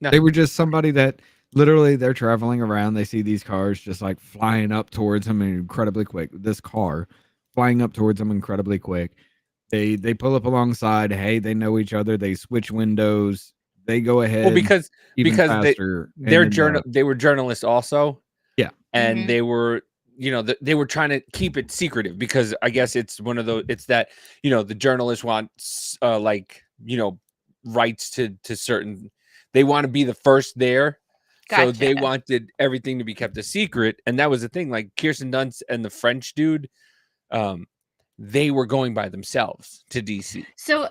No. They were just somebody that literally they're traveling around. They see these cars just like flying up towards them incredibly quick. This car flying up towards them incredibly quick. They pull up alongside. Hey, they know each other. They switch windows. They go ahead. Well, because faster, they were journalists also. Yeah, and they were, they were trying to keep it secretive because I guess it's one of those. It's that the journalists want rights to certain. They want to be the first there. Gotcha. So they wanted everything to be kept a secret. And that was the thing. Like Kirsten Dunst and the French dude, they were going by themselves to DC. So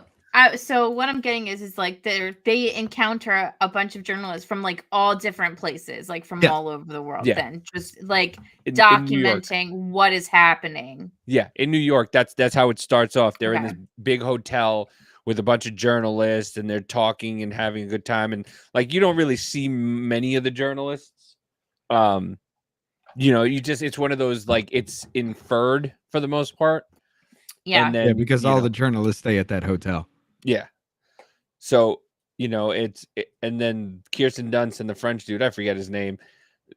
what I'm getting is like they encounter a bunch of journalists from like all different places, like from all over the world. Then just like documenting what is happening. Yeah, in New York, that's how it starts off. They're in this big hotel with a bunch of journalists, and they're talking and having a good time. And like you don't really see many of the journalists. It's one of those like it's inferred for the most part. Yeah, and then, because all the journalists stay at that hotel. Yeah. So, and then Kirsten Dunst and the French dude, I forget his name.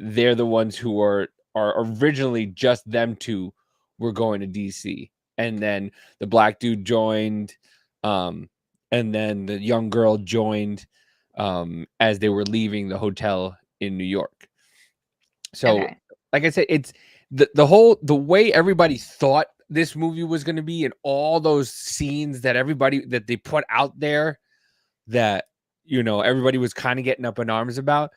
They're the ones who are originally just them two were going to DC. And then the black dude joined, and then the young girl joined as they were leaving the hotel in New York. So, like I said, it's the way everybody thought this movie was going to be, and all those scenes that they put out there that, everybody was kind of getting up in arms about.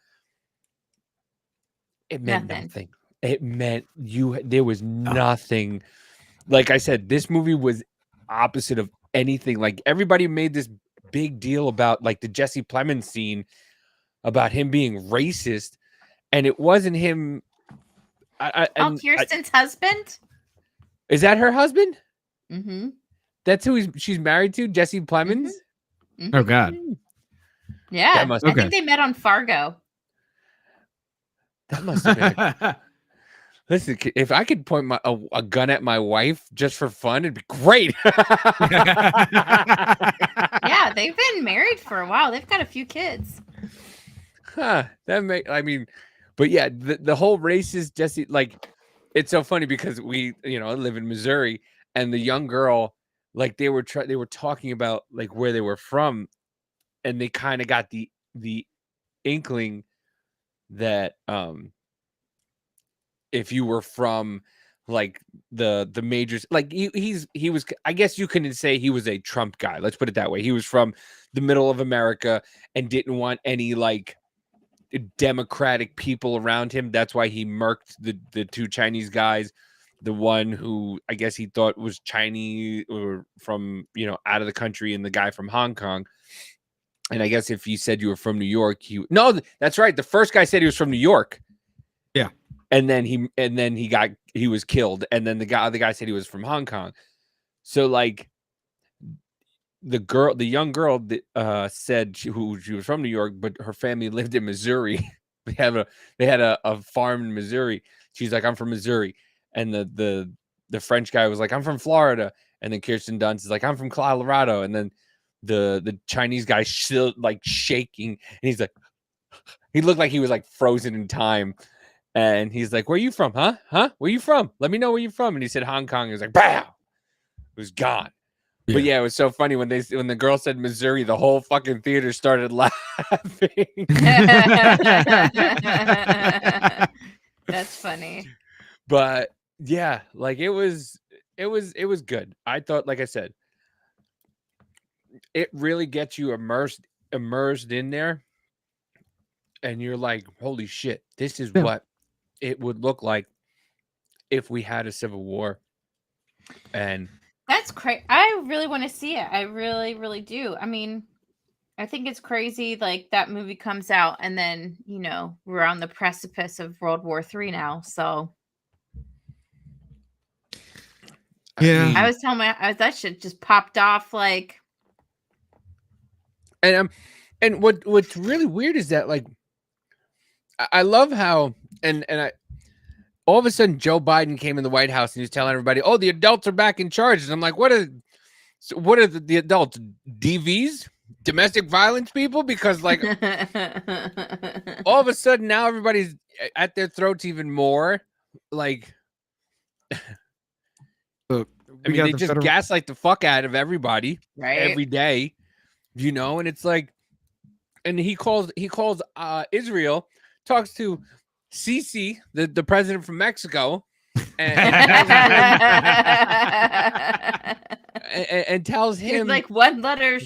It meant nothing. It meant there was nothing. Like I said, this movie was opposite of anything. Like everybody made this big deal about like the Jesse Plemons scene about him being racist. And it wasn't him. Kirsten's husband? Is that her husband? Mm-hmm. That's who she's married to, Jesse Plemons? Mm-hmm. Oh, God. Yeah. I think they met on Fargo. That must have been. Listen, if I could point a gun at my wife just for fun, it'd be great. Yeah, they've been married for a while. They've got a few kids. But yeah, the whole racist Jesse, like, it's so funny because we, live in Missouri, and the young girl, like they were talking about like where they were from, and they kind of got the inkling that if you were from like the majors, like he was, I guess you can say he was a Trump guy. Let's put it that way. He was from the middle of America and didn't want any like Democratic people around him. That's why he murked the two Chinese guys, the one who I guess he thought was Chinese or from out of the country, and the guy from Hong Kong. And I guess if you said you were from New York, that's right, the first guy said he was from New York. Yeah. And then he was killed, and then the guy said he was from Hong Kong. So like the young girl said she was from New York, but her family lived in Missouri. they had a farm in Missouri. She's like, I'm from Missouri. And the French guy was like, I'm from Florida. And then Kirsten Dunst is like, I'm from Colorado. And then the Chinese guy still like shaking, and he's like, he looked like he was like frozen in time. And he's like, "Where you from? Huh? Where you from? Let me know where you from." And he said Hong Kong. He was like, "Bow." It was gone. Yeah. But yeah, it was so funny when the girl said Missouri, the whole fucking theater started laughing. That's funny. But yeah, like it was good. I thought, like I said, it really gets you immersed in there, and you're like, holy shit, this is what it would look like if we had a civil war. And that's crazy. I really want to see it. I really, really do. I mean, I think it's crazy. Like that movie comes out, and then we're on the precipice of World War III now. So Yeah. I was telling that shit just popped off like. And what's really weird is that like I love how and I all of a sudden Joe Biden came in the White House and he's telling everybody, "Oh, the adults are back in charge." And I'm like, what are the adults? DVs? Domestic violence people? Because like all of a sudden now everybody's at their throats even more. Like Look, I mean, they just gaslight the fuck out of everybody every day, and it's like, and he calls Israel, talks to Sisi, the president from Mexico, and tells him like one letter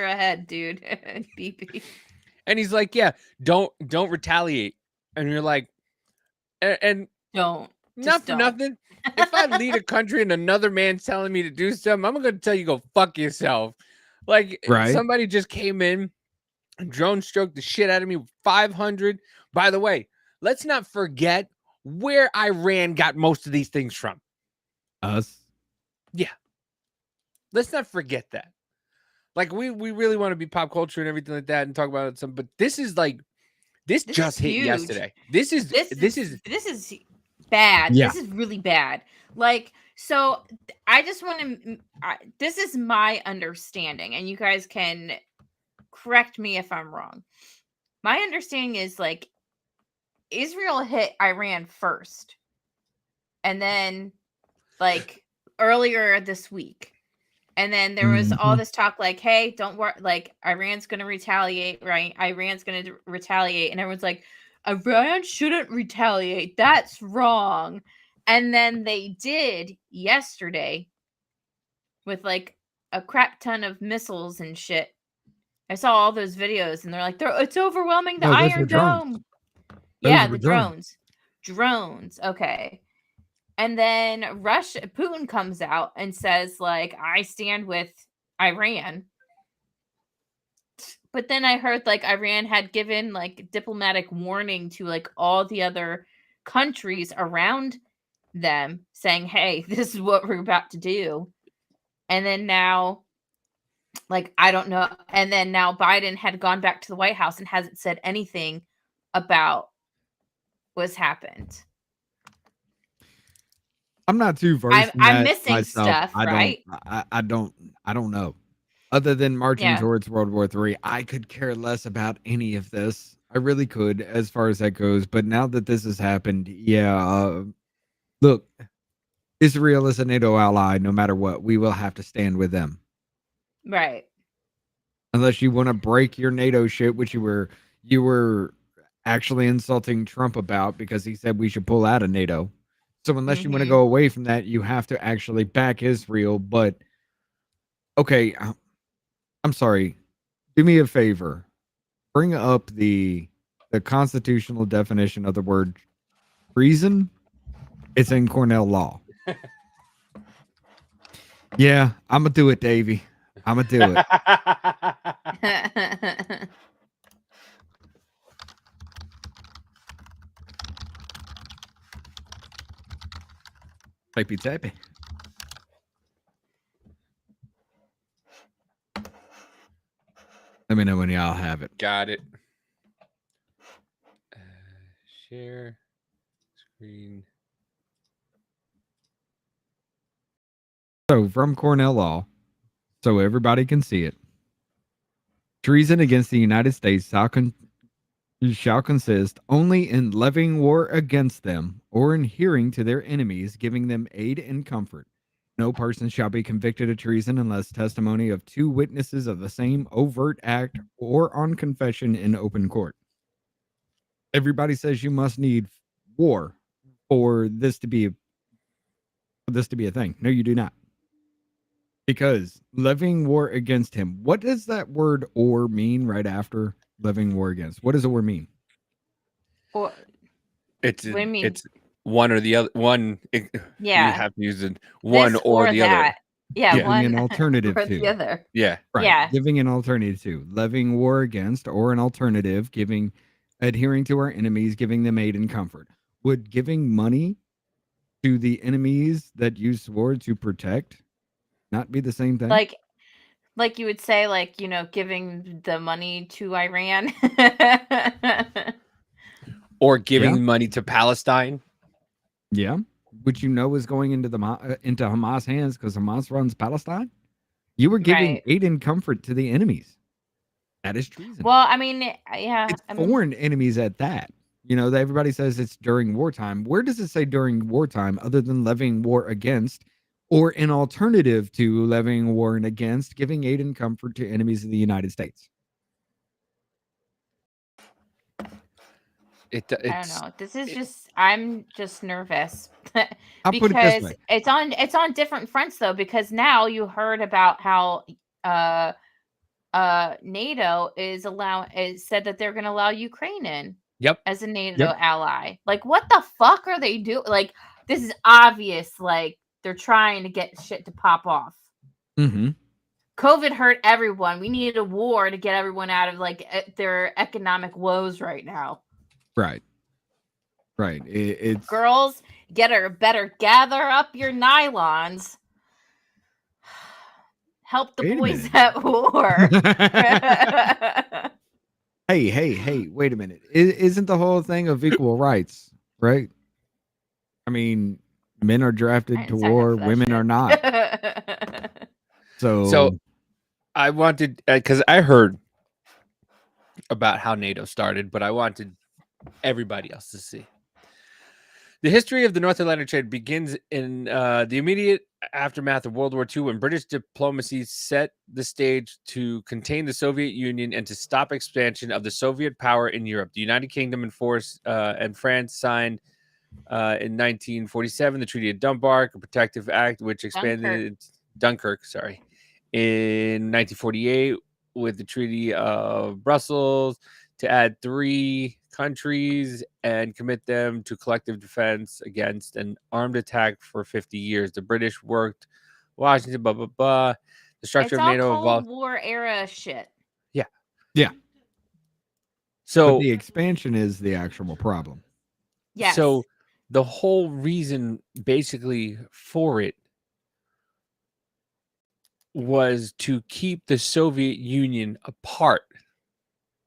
ahead, dude. BB. And he's like, yeah, don't retaliate. And you're like, and don't. Not for nothing. If I lead a country and another man's telling me to do something, I'm going to tell you, go fuck yourself. Like somebody just came in and drone stroked the shit out of me with 500. By the way, let's not forget where Iran got most of these things from. Us. Yeah. Let's not forget that. Like we really want to be pop culture and everything like that and talk about it. But this is like, this just hit yesterday. This is bad. Yeah. This is really bad. Like, so I just want to, this is my understanding, and you guys can correct me if I'm wrong. My understanding is like Israel hit Iran first, and then like earlier this week. And then there was all this talk like, hey, don't worry, like Iran's going to retaliate, right? Iran's going to retaliate. And everyone's like, Iran shouldn't retaliate. That's wrong. And then they did yesterday with like a crap ton of missiles and shit. I saw all those videos and they're like, it's overwhelming the Iron Dome. Yeah, the drones. Drones. Okay. And then Putin comes out and says, like, I stand with Iran. But then I heard, like, Iran had given, like, diplomatic warning to, like, all the other countries around them saying, hey, this is what we're about to do. And then now, like, I don't know. And then now Biden had gone back to the White House and hasn't said anything about what's happened. I'm not too versed. I'm missing myself. Stuff, right? I don't know. Other than marching towards World War III, I could care less about any of this. I really could, as far as that goes. But now that this has happened, look, Israel is a NATO ally. No matter what, we will have to stand with them. Right. Unless you want to break your NATO shit, which you were actually insulting Trump about because he said we should pull out of NATO. So unless you want to go away from that, you have to actually back Israel. But okay, I'm sorry. Do me a favor. Bring up the constitutional definition of the word treason. It's in Cornell law. Yeah, I'm gonna do it, Davey. I'm gonna do it. Typey. Let me know when y'all have it. Got it. Share screen. So from Cornell Law, so everybody can see it. Treason against the United States shall consist only in levying war against them or in hearing to their enemies, giving them aid and comfort. No person shall be convicted of treason unless testimony of 2 witnesses of the same overt act or on confession in open court. Everybody says you must need war for this to be a thing. No, you do not. Because levying war against him, what does that word "or" mean right after levying war against? What does "or" mean? Or It's what do you mean? it's one or the other. You Yeah. have to use it one This or the other. that. Yeah, Yeah. one Giving an alternative or to. the other. Yeah. Right. Yeah. Giving an alternative to. Levying war against or an alternative, adhering to our enemies, giving them aid and comfort. Would giving money to the enemies that you swore to protect not be the same thing? Like you would say, like, you know, giving the money to Iran. Or giving money to Palestine. Yeah. Which you know is going into into Hamas hands because Hamas runs Palestine. You were giving aid and comfort to the enemies. That is treason. Well, I mean, yeah. It's foreign enemies at that. You know, everybody says it's during wartime. Where does it say during wartime other than levying war against or an alternative to levying war and against giving aid and comfort to enemies of the United States? I don't know. This is just I'm just nervous. I'll put it this way. it's on different fronts though, because now you heard about how NATO is said that they're gonna allow Ukraine in. Yep. As a NATO ally. Like, what the fuck are they doing? Like, this is obvious, like they're trying to get shit to pop off. Mm-hmm. COVID hurt everyone. We needed a war to get everyone out of like their economic woes right now. Right. It's girls better gather up your nylons. Help the boys at war. Hey, wait a minute. Isn't the whole thing of equal rights, right? I mean, men are drafted to war, women are not. So I wanted, because I heard about how NATO started, but I wanted everybody else to see. The history of the North Atlantic trade begins in the immediate aftermath of World War II, when British diplomacy set the stage to contain the Soviet Union and to stop expansion of the Soviet power in Europe. The United Kingdom and France signed in 1947 the Treaty of Dumbarton, a protective act which expanded Dunkirk, in 1948 with the Treaty of Brussels to add 3 countries and commit them to collective defense against an armed attack for 50 years. The British worked Washington, blah, blah, blah. The structure of NATO Cold War era shit. Yeah. So but the expansion is the actual problem. Yes. So the whole reason basically for it was to keep the Soviet Union apart.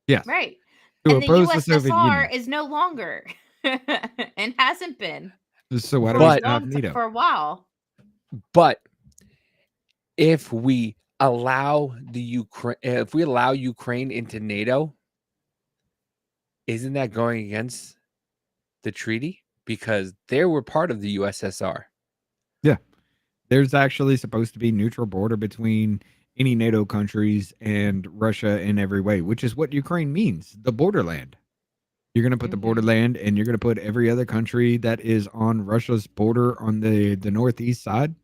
Yes. Right. To and the USSR is no longer and hasn't been. So why do we have NATO for a while? But if we allow Ukraine into NATO, isn't that going against the treaty? Because they were part of the USSR. Yeah. There's actually supposed to be neutral border between any NATO countries and Russia in every way, which is what Ukraine means, the borderland. You're going to put the borderland, and you're going to put every other country that is on Russia's border on the northeast side,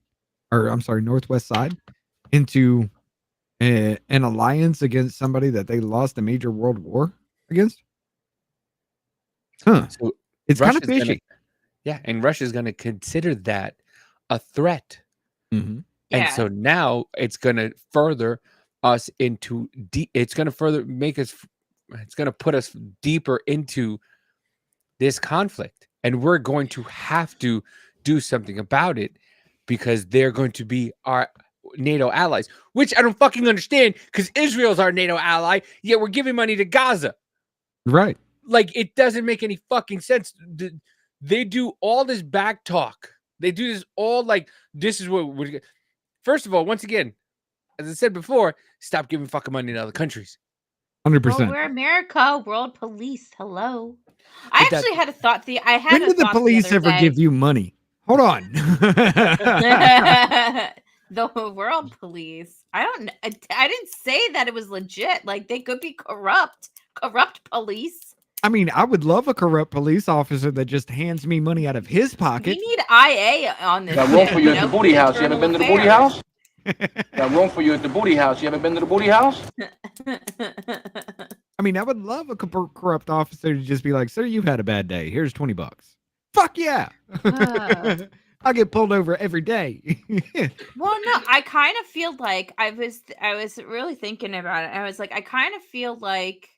or I'm sorry, northwest side, into an alliance against somebody that they lost a major world war against. Huh. So it's kind of fishy. And Russia's going to consider that a threat. Mm-hmm. And so now it's going to further us into it's going to further make us, it's going to put us deeper into this conflict, and we're going to have to do something about it because they're going to be our NATO allies, which I don't fucking understand, because Israel's our NATO ally, yet we're giving money to Gaza. Right. Like, it doesn't make any fucking sense. They do all this back talk. They do this all like, this is what we're... First of all, once again, as I said before, stop giving fucking money to other countries. 100%. Well, we're America, world police. Hello. I But actually had a thought. When did the police ever give you money? Hold on. The world police. I don't know. I didn't say that it was legit. Like, they could be corrupt police. I mean, I would love a corrupt police officer that just hands me money out of his pocket. We need IA on this. Got room for you at the booty house. You haven't been to the booty house? Got room for you at the booty house. You haven't been to the booty house? I mean, I would love a corrupt officer to just be like, "Sir, you've had a bad day. Here's $20." Fuck yeah! I'll get pulled over every day. Well, no, I kind of feel like I was really thinking about it. I was like, I kind of feel like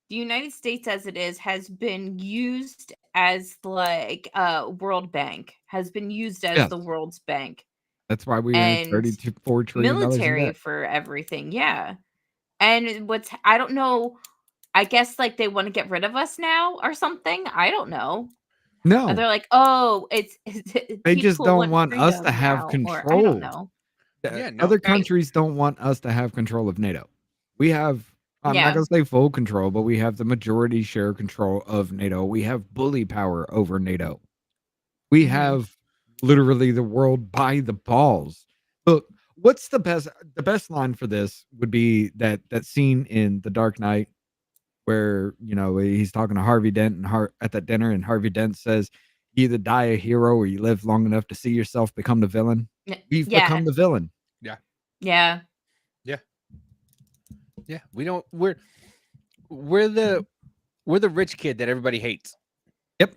the United States as it is has been used as like World Bank, has been used as the world's bank. That's why we earn $34 trillion military for everything. Yeah. And I don't know, I guess like they want to get rid of us now or something. I don't know. No. Or they're like, oh, they just don't want us to have control. Or, I don't know. Yeah, no, other countries don't want us to have control of NATO. We have, I'm not going to say full control, but we have the majority share control of NATO. We have bully power over NATO. We have literally the world by the balls. Look, what's the best line for this would be that scene in The Dark Knight where, you know, he's talking to Harvey Dent and at that dinner, and Harvey Dent says, "You either die a hero or you live long enough to see yourself become the villain." We've become the villain. Yeah. Yeah. Yeah. Yeah. We're the rich kid that everybody hates. Yep.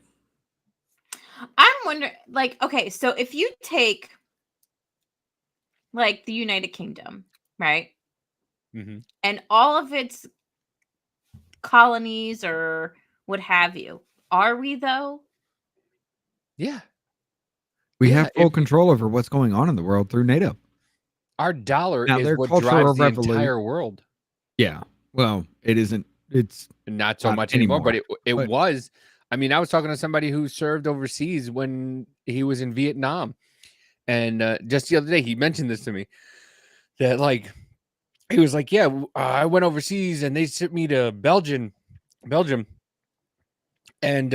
I'm wondering, like, okay, so if you take like the United Kingdom, right? Mm-hmm. And all of its colonies or what have you, are we though? Yeah. We have full control over what's going on in the world through NATO. Our dollar now, is what drives the entire world. Yeah. Well, it isn't. It's not so much anymore, but it was. I mean, I was talking to somebody who served overseas when he was in Vietnam. And just the other day, he mentioned this to me, that like, he was like, yeah, I went overseas and they sent me to Belgium. And,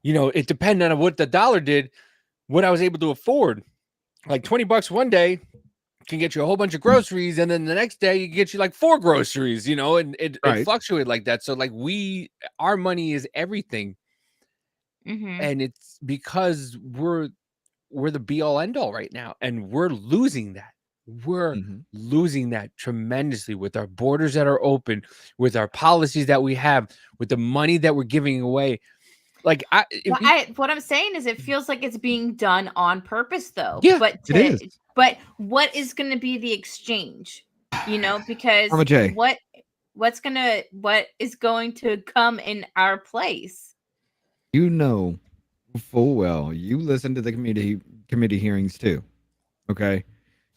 you know, it depended on what the dollar did, what I was able to afford. Like $20 one day can get you a whole bunch of groceries. And then the next day you get you like 4 groceries, you know, and it fluctuated like that. So like our money is everything. Mm-hmm. And it's because we're the be all end all right now. And we're losing that. We're losing that tremendously with our borders that are open, with our policies that we have, with the money that we're giving away. Like what I'm saying is it feels like it's being done on purpose though. Yeah, it is. But what is going to be the exchange? You know, because what is going to come in our place? You know full well. You listen to the committee hearings too. Okay.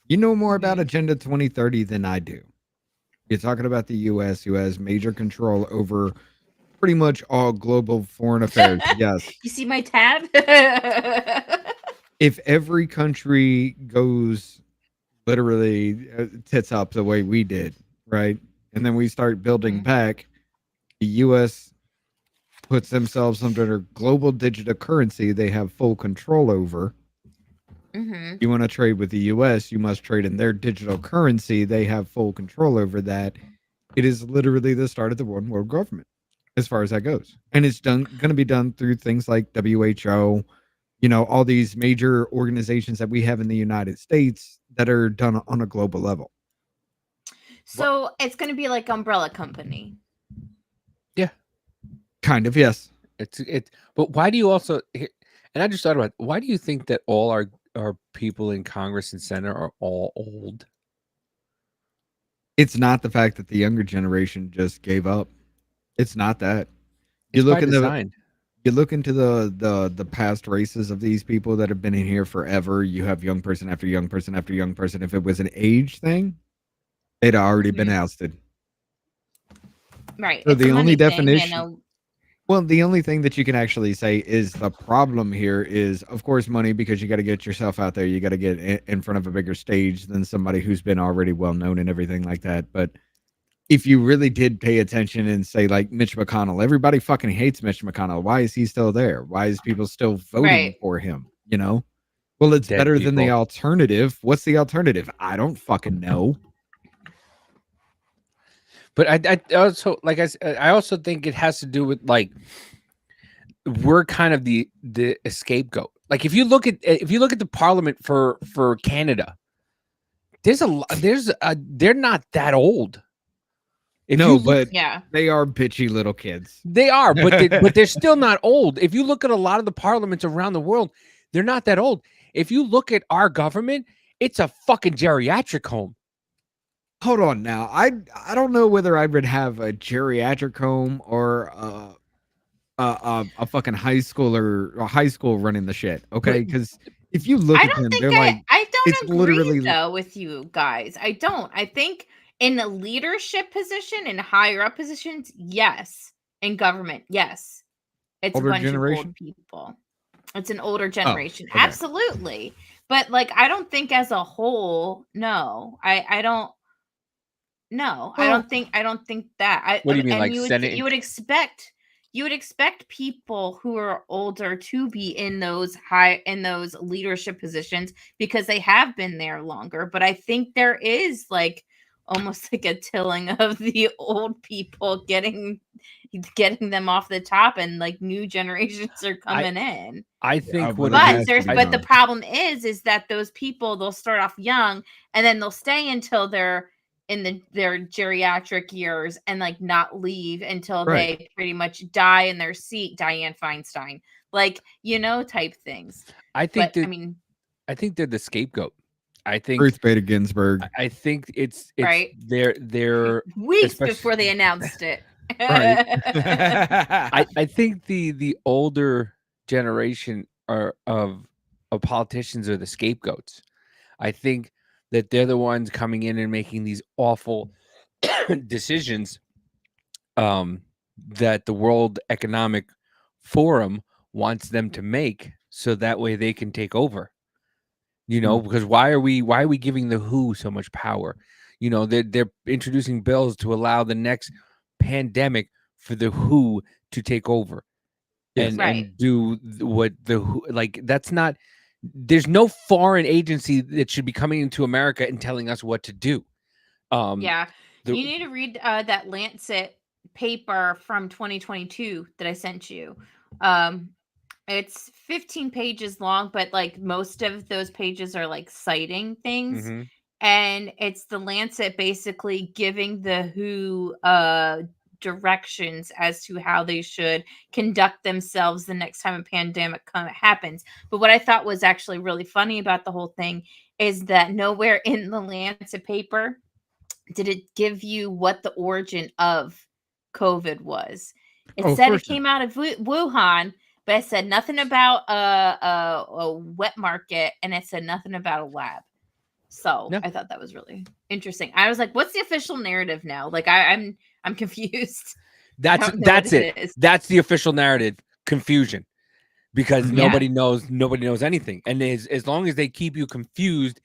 You know more about Agenda 2030 than I do. You're talking about the U.S., who has major control over pretty much all global foreign affairs. Yes. You see my tab? If every country goes literally tits up the way we did, right? And then we start building back, the U.S. puts themselves under global digital currency they have full control over. You want to trade with the U.S., you must trade in their digital currency. They have full control over that. It is literally the start of the one world government, as far as that goes. And it's going to be done through things like WHO, you know, all these major organizations that we have in the United States that are done on a global level. So it's going to be like umbrella company. Yeah. Kind of, yes. But why do you also, and I just thought about, why do you think that all our people in Congress and Senate are all old? It's not the fact that the younger generation just gave up. It's not that. You look into the past races of these people that have been in here forever. You have young person after young person after young person. If it was an age thing, they'd already been ousted. Right. So the only definition, Well, the only thing that you can actually say is the problem here is, of course, money, because you got to get yourself out there. You got to get in front of a bigger stage than somebody who's been already well known and everything like that. But if you really did pay attention and say, like, Mitch McConnell, everybody fucking hates Mitch McConnell. Why is he still there? Why is people still voting Right. for him? You know? Well, it's Dead better than the people. alternative. What's the alternative? I don't fucking know. But I also, like I said, I also think it has to do with, like, we're kind of the scapegoat. Like, if you look at the parliament for Canada, they're not that old. If No, you but Yeah. they are bitchy little kids. they are, but they're still not old. If you look at a lot of the parliaments around the world, they're not that old. If you look at our government, it's a fucking geriatric home. Hold on now. I don't know whether I would have a geriatric home or a fucking high schooler or high school running the shit. Okay, because if you look I at don't them, think they're like I it's don't agree literally though with you guys. I don't. I think in a leadership position and higher up positions, yes. In government, yes. It's a older bunch of old generation. people. It's an older Oh, generation. okay. Absolutely. But like I don't think as a whole, no. I don't no. I Well, don't think that. What do you mean, And like Senate? you would expect people who are older to be in those leadership positions because they have been there longer. But I think there is like almost like a tilling of the old people getting them off the top, and like new generations are coming in. I think well, what it it But has is, to there's be but the done. problem is that those people, they'll start off young and then they'll stay until they're in their geriatric years and like not leave until Right. they pretty much die in their seat, Dianne Feinstein, like, type things. I think But that I mean, I think they're the scapegoat. I think Ruth Bader Ginsburg. I think it's right? they're Weeks especially before they announced it. Right. I think the older generation are of politicians are the scapegoats. I think that they're the ones coming in and making these awful decisions that the World Economic Forum wants them to make, so that way they can take over. Because why are we giving the WHO so much power? They're introducing bills to allow the next pandemic for the WHO to take over Yes. Right. and do what the WHO, like, that's not. There's no foreign agency that should be coming into America and telling us what to do. Yeah. The, You need to read that Lancet paper from 2022 that I sent you. It's 15 pages long, but like most of those pages are like citing things. Mhm. And it's the Lancet basically giving the WHO directions as to how they should conduct themselves the next time a pandemic happens. But what I thought was actually really funny about the whole thing is that nowhere in the Lancet paper did it give you what the origin of COVID was. It Oh, of said it course not. came out of Wuhan, but it said nothing about a wet market, and it said nothing about a lab. So No. I thought that was really interesting. I was like, "What's the official narrative now?" Like, I'm confused. That's don't know what that's it it. is. That's the official narrative. Confusion, because Mhm. Yeah. nobody knows anything, and as long as they keep you confused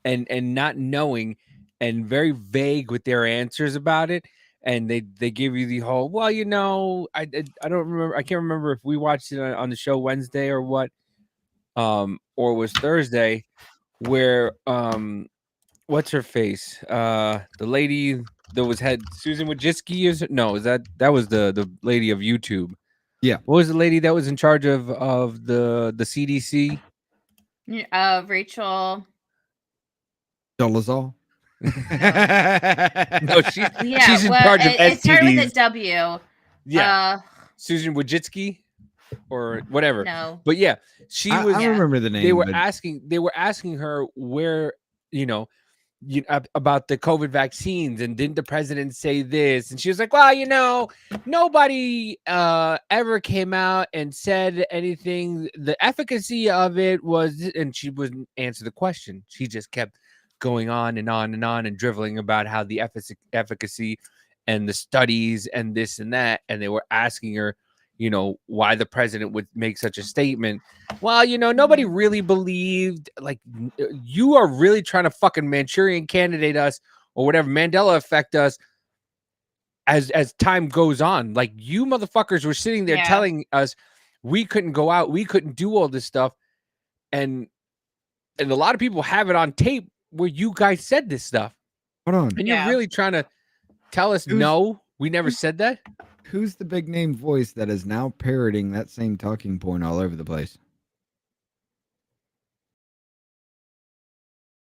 and not knowing and very vague with their answers about it, and they give you the whole, well, I don't remember, I can't remember if we watched it on the show Wednesday or what, or it was Thursday, where what's her face, the lady that had Susan Wojcicki, that was the lady of YouTube. Yeah. What was the lady that was in charge of the CDC? Rachel. Dolezal. No, she's Yeah, in well, charge of it started with STDs. a W. Yeah, Susan Wojcicki or whatever. No. But yeah, she was. I remember the name. They were but asking her where about the COVID vaccines, and didn't the president say this? And she was like, well, nobody ever came out and said anything. The efficacy of it was, and she wouldn't answer the question. She just kept going on and on and on and driveling about how the efficacy and the studies and this and that. And they were asking her, why the president would make such a statement. Well, nobody really believed, like, you are really trying to fucking Manchurian candidate us or whatever, Mandela effect us as time goes on. Like, you motherfuckers were sitting there telling us we couldn't go out, we couldn't do all this stuff. And a lot of people have it on tape where you guys said this stuff. Hold on. And you're really trying to tell us, no, we never said that? Who's the big name voice that is now parroting that same talking point all over the place?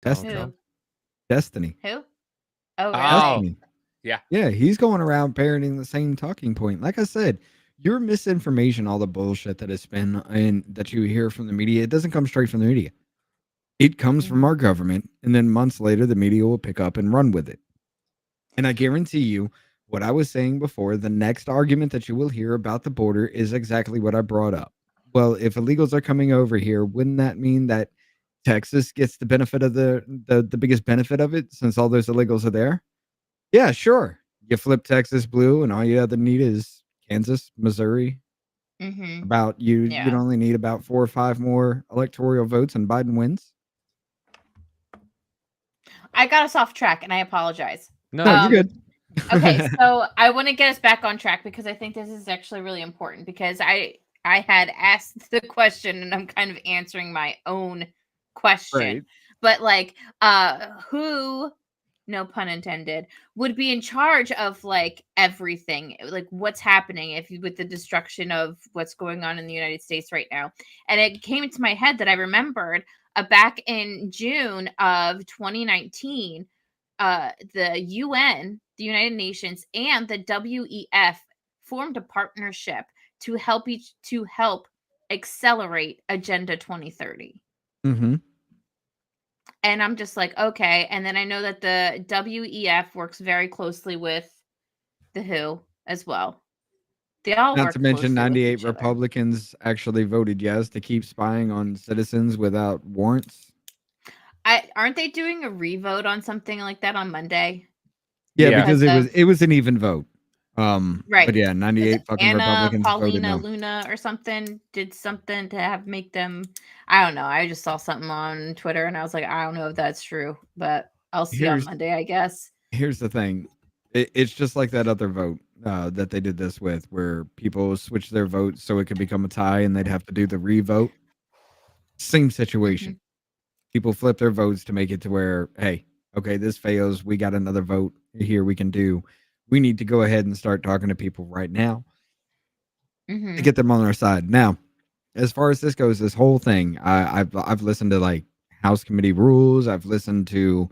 Who? Destiny. Who? Oh, really? Destiny. Yeah. Yeah, he's going around parroting the same talking point. Like I said, your misinformation, all the bullshit that has been and that you hear from the media, it doesn't come straight from the media. It comes from our government, and then months later, the media will pick up and run with it. And I guarantee you, what I was saying before, the next argument that you will hear about the border is exactly what I brought up. Well, if illegals are coming over here, wouldn't that mean that Texas gets the benefit of the biggest benefit of it since all those illegals are there? Yeah, sure. You flip Texas blue, and all you other need is Kansas, Missouri. You'd only need about 4 or 5 more electoral votes, and Biden wins. I got us off track, and I apologize. No, you're good. Okay, so I want to get us back on track because I think this is actually really important because I had asked the question and I'm kind of answering my own question. Right. But like who, no pun intended, would be in charge of like everything, like what's happening with the destruction of what's going on in the United States right now. And it came into my head that I remembered back in June of 2019, the UN, the United Nations, and the WEF formed a partnership to help accelerate Agenda 2030. Mm-hmm. And I'm just like, okay. And then I know that the WEF works very closely with the WHO as well. They all Not work to mention 98 98 Republicans actually voted yes to keep spying on citizens without warrants. Aren't they doing a revote on something like that on Monday? Yeah, because it was an even vote. Right. But yeah, 98 fucking Anna, Republicans voted Paulina, no. Luna or something did something to make them. I don't know. I just saw something on Twitter and I was like, I don't know if that's true, but I'll see on Monday, I guess. Here's the thing. It's just like that other vote that they did this with, where people switch their votes so it could become a tie and they'd have to do the re-vote. Same situation. People flip their votes to make it to where, hey, okay, this fails. We got another vote here we can do. We need to go ahead and start talking to people right now to get them on our side. Now, as far as this goes, this whole thing, I've listened to like House Committee rules. I've listened to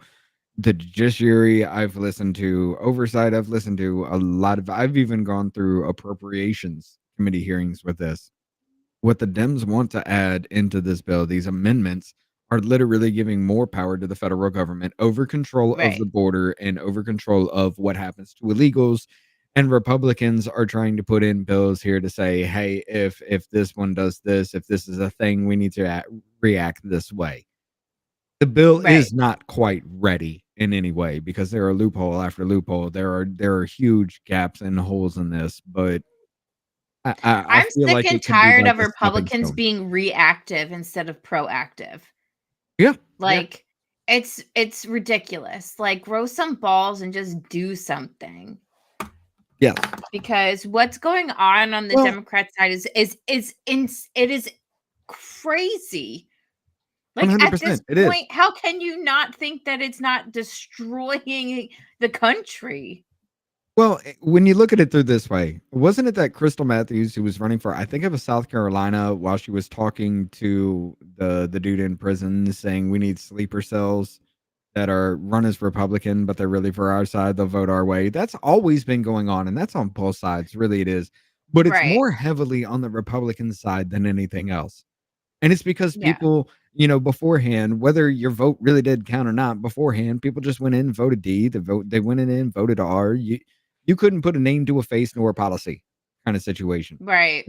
the judiciary. I've listened to oversight. I've listened to a lot of. I've even gone through appropriations committee hearings with this. What the Dems want to add into this bill, these amendments, are literally giving more power to the federal government over control of the border and over control of what happens to illegals. And Republicans are trying to put in bills here to say, hey, if this one does this, if this is a thing, we need to react this way. The bill is not quite ready in any way because there are loophole after loophole. There are huge gaps and holes in this, but I'm sick like and tired of Republicans being reactive instead of proactive. Yeah. Like it's ridiculous. Like grow some balls and just do something. Yes. Because what's going on the Democrat side is crazy. Like 100%, at this point, how can you not think that it's not destroying the country? Well, when you look at it through this way, wasn't it that Crystal Matthews, who was running for, I think it was South Carolina, while she was talking to the dude in prison saying we need sleeper cells that are run as Republican, but they're really for our side, they'll vote our way. That's always been going on, and that's on both sides, really it is. But it's more heavily on the Republican side than anything else. And it's because people, beforehand, whether your vote really did count or not beforehand, people just went in and voted D. They went in and voted R. You couldn't put a name to a face nor a policy kind of situation. Right.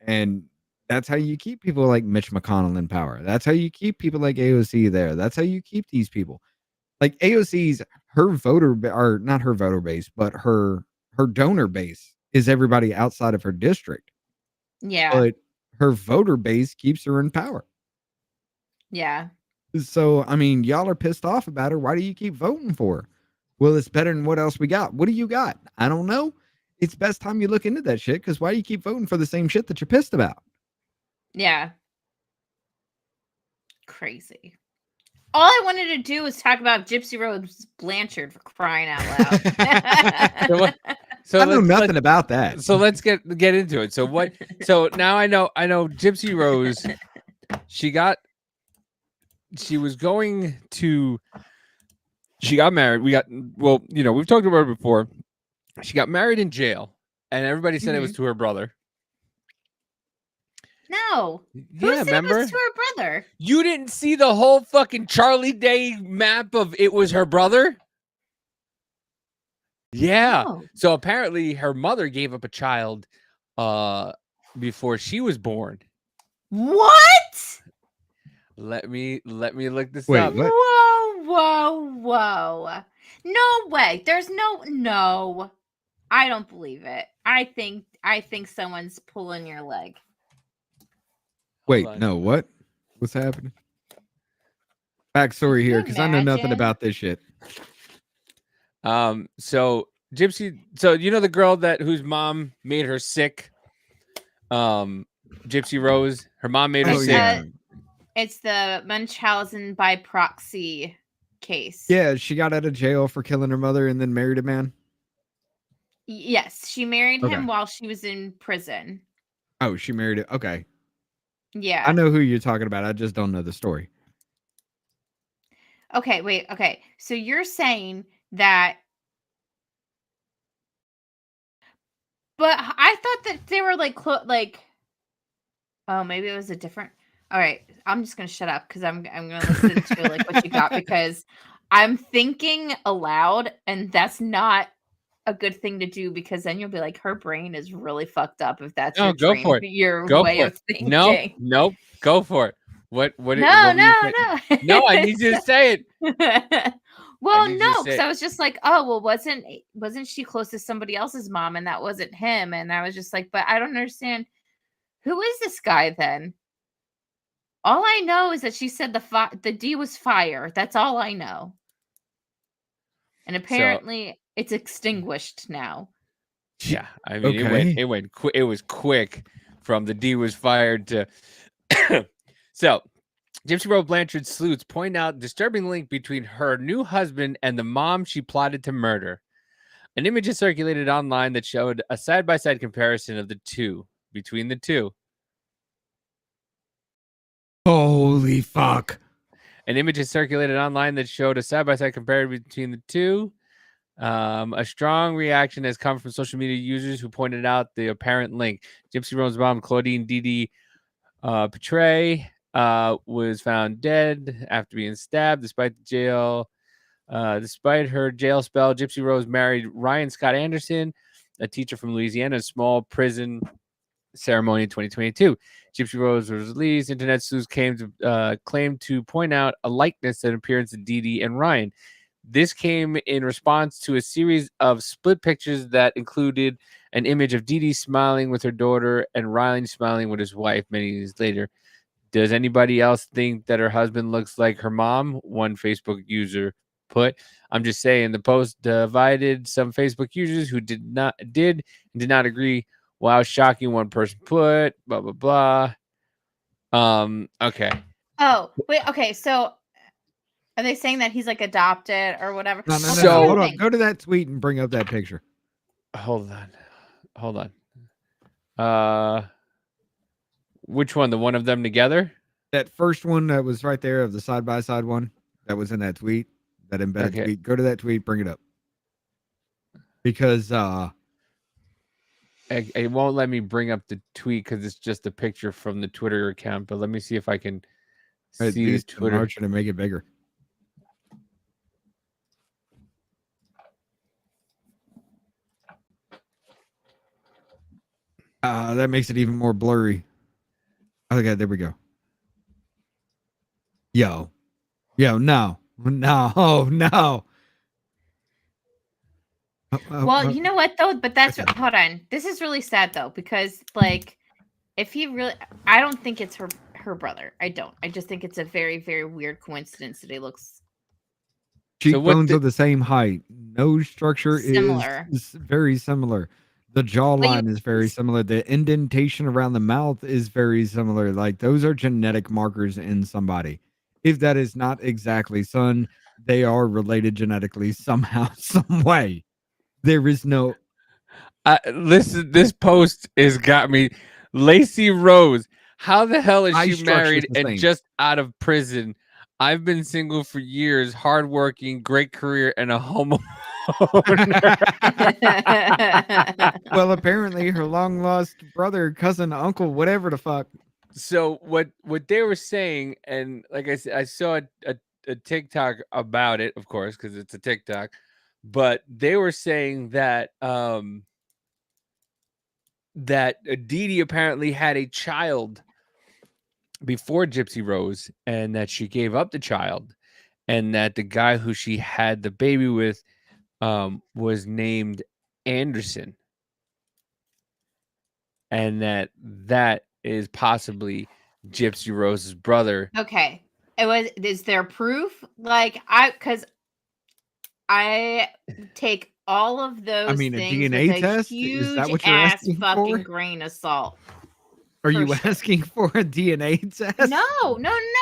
And that's how you keep people like Mitch McConnell in power. That's how you keep people like AOC there. That's how you keep these people. Like AOC's, her voter, or not her voter base, but her donor base is everybody outside of her district. Yeah. but her voter base keeps her in power. Yeah. So, I mean, y'all are pissed off about her. Why do you keep voting for her? Well, it's better than what else we got. What do you got? I don't know. It's best time you look into that shit, because why do you keep voting for the same shit that you're pissed about? Yeah. Crazy. All I wanted to do was talk about Gypsy Rose Blanchard, for crying out loud. So I know nothing about that. So let's get into it. So what? So now I know Gypsy Rose. She got married. We've talked about it before. She got married in jail, and everybody said it was to her brother. No. Who said remember? it was to her brother? You didn't see the whole fucking Charlie Day map of it was her brother? Yeah. No. So apparently her mother gave up a child before she was born. What? Let me look this Wait, up. what? Whoa. No way. There's no. I don't believe it. I think someone's pulling your leg. Wait, no, what? What's happening? Backstory here, because I know nothing about this shit. So Gypsy, the girl whose mom made her sick, Gypsy Rose, her mom made her sick. Yeah. It's the Munchausen by proxy case. Yeah, she got out of jail for killing her mother and then married a man. Yes, she married him while she was in prison. Oh, she married it. Okay. Yeah. I know who you're talking about. I just don't know the story. Okay, wait. Okay. So you're saying that, but I thought that they were oh, maybe it was a different. All right, I'm just gonna shut up because I'm gonna listen to what you got, because I'm thinking aloud, and that's not a good thing to do, because then you'll be like, her brain is really fucked up if that's your way of thinking. No, go for it. What? No. No, I need you to say it. Well, no, because I was just like, oh, well, wasn't she close to somebody else's mom, and that wasn't him? And I was just like, but I don't understand. Who is this guy then? All I know is that she said the D was fire. That's all I know. And apparently it's extinguished now. Yeah, I mean, it was quick from the D was fired to. So, Gypsy Rose Blanchard sleuths point out disturbing link between her new husband and the mom she plotted to murder. An image is circulated online that showed a side-by-side comparison of between the two. Holy fuck. An image is circulated online that showed a side-by-side comparison between the two. A strong reaction has come from social media users who pointed out the apparent link. Gypsy Rose's mom, Claudine Didi Petray, was found dead after being stabbed. Despite her jail spell, Gypsy Rose married Ryan Scott Anderson, a teacher from Louisiana, a small prison ceremony in 2022. Gypsy Rose was released. Internet sleuths claimed to point out a likeness and appearance of Didi and Ryan. This came in response to a series of split pictures that included an image of Didi smiling with her daughter and Ryan smiling with his wife many years later. Does anybody else think that her husband looks like her mom? One Facebook user put. I'm just saying the post divided some Facebook users who did not agree. Wow, shocking. One person put blah blah blah. Okay. Oh, wait, okay, so are they saying that he's adopted or whatever? No. Hold on. Go to that tweet and bring up that picture. Hold on. Which one? The one of them together? That first one that was right there of the side-by-side one that was in that tweet, that embedded tweet. Go to that tweet, bring it up. Because it won't let me bring up the tweet because it's just a picture from the Twitter account. But let me see if I can see the Twitter. I'm trying to make it bigger. That makes it even more blurry. Okay, there we go. Yo, no. Well, you know what though? But that's hold on. This is really sad though, because if he really, I don't think it's her brother. I don't. I just think it's a very, very weird coincidence that he looks Cheekbones are the same height. Nose structure similar. is very similar. The jawline is very similar. The indentation around the mouth is very similar. Like those are genetic markers in somebody. If that is not exactly son, they are related genetically somehow, some way. There is no. Listen, this post has got me. Lacey Rose, how the hell is she married and just out of prison? I've been single for years, hardworking, great career, and a homeowner. Well, apparently her long lost brother, cousin, uncle, whatever the fuck. So what they were saying, and like I said, I saw a TikTok about it, of course, because it's a TikTok, but they were saying that that Dee Dee apparently had a child before Gypsy Rose, and that she gave up the child, and that the guy who she had the baby with was named Anderson, and that is possibly Gypsy Rose's brother. Okay. Is there proof? Like, because I take all of those things DNA with a test? huge Is that what you're ass asking fucking for? grain of salt. Are you asking for a DNA test? No.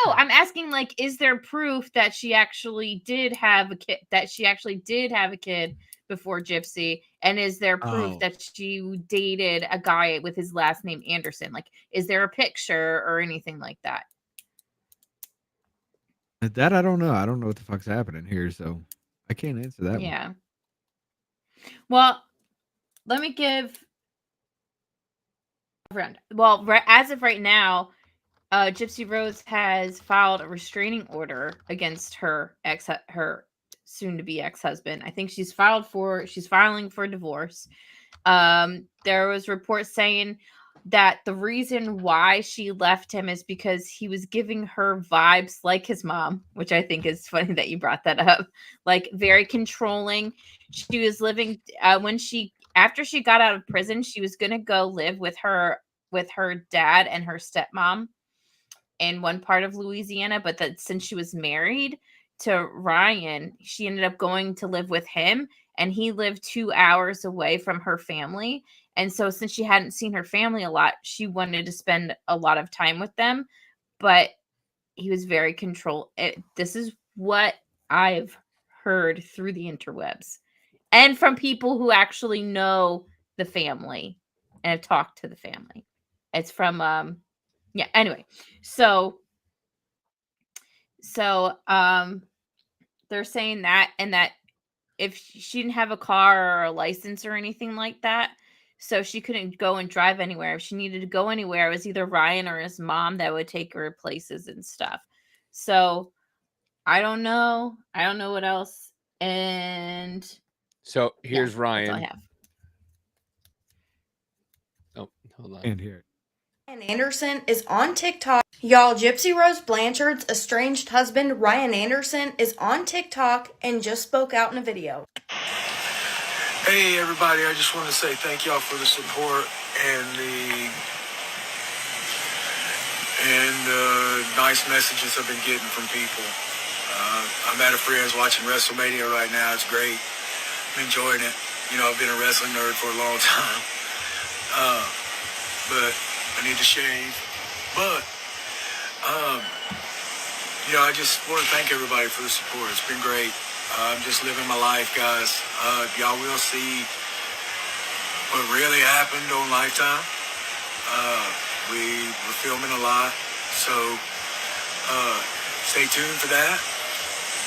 I'm asking, like, is there proof that she actually did have a kid? That she actually did have a kid before Gypsy, and is there proof that she dated a guy with his last name Anderson? Like, is there a picture or anything like that? That I don't know. I don't know what the fuck's happening here, so I can't answer that one. Yeah. Well, let me give. Well, as of right now, Gypsy Rose has filed a restraining order against her soon-to-be ex-husband. I think she's filing for divorce. There was reports saying that the reason why she left him is because he was giving her vibes like his mom, which I think is funny that you brought that up. Like, very controlling. She was living after she got out of prison, she was going to go live with her dad and her stepmom in one part of Louisiana, but that since she was married to Ryan, she ended up going to live with him, and he lived 2 hours away from her family. And so since she hadn't seen her family a lot, she wanted to spend a lot of time with them, but he was very this is what I've heard through the interwebs and from people who actually know the family and have talked to the family. It's from yeah, anyway. So they're saying that, and that if she didn't have a car or a license or anything like that, so she couldn't go and drive anywhere. If she needed to go anywhere, it was either Ryan or his mom that would take her places and stuff. So I don't know what else. And so here's Ryan. That's all I have. Oh, hold on. And here. Ryan Anderson is on TikTok. Y'all, Gypsy Rose Blanchard's estranged husband, Ryan Anderson, is on TikTok and just spoke out in a video. Hey, everybody. I just want to say thank y'all for the support and the nice messages I've been getting from people. I'm at a friend's watching WrestleMania right now. It's great. I'm enjoying it. You know, I've been a wrestling nerd for a long time. But I need to shave. But, you know, I just want to thank everybody for the support. It's been great. I'm just living my life, guys. Y'all will see what really happened on Lifetime. We were filming a lot, so stay tuned for that.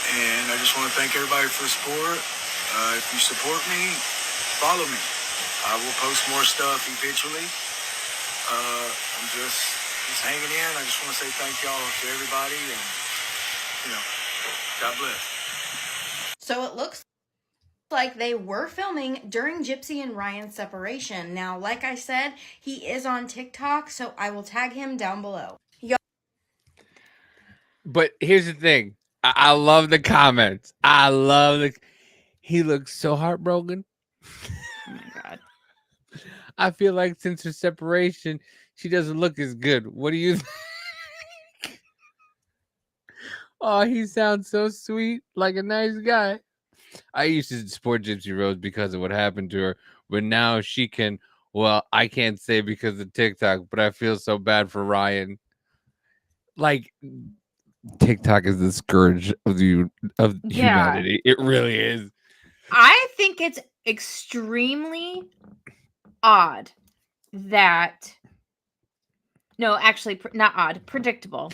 And I just want to thank everybody for the support. If you support me, follow me. I will post more stuff eventually. I'm just hanging in. I just want to say thank y'all to everybody, and you know, God bless. So it looks like they were filming during Gypsy and Ryan's separation. Now, like I said, he is on TikTok, so I will tag him down below. But here's the thing. I love the comments. He looks so heartbroken. Oh my God. I feel like since her separation, She doesn't look as good. What do you think? Oh, he sounds so sweet, like a nice guy. I used to support Gypsy Rose because of what happened to her, but now she can. Well, I can't say because of TikTok, but I feel so bad for Ryan. Like, TikTok is the scourge of humanity. It really is. I think it's extremely odd that no, actually not odd, predictable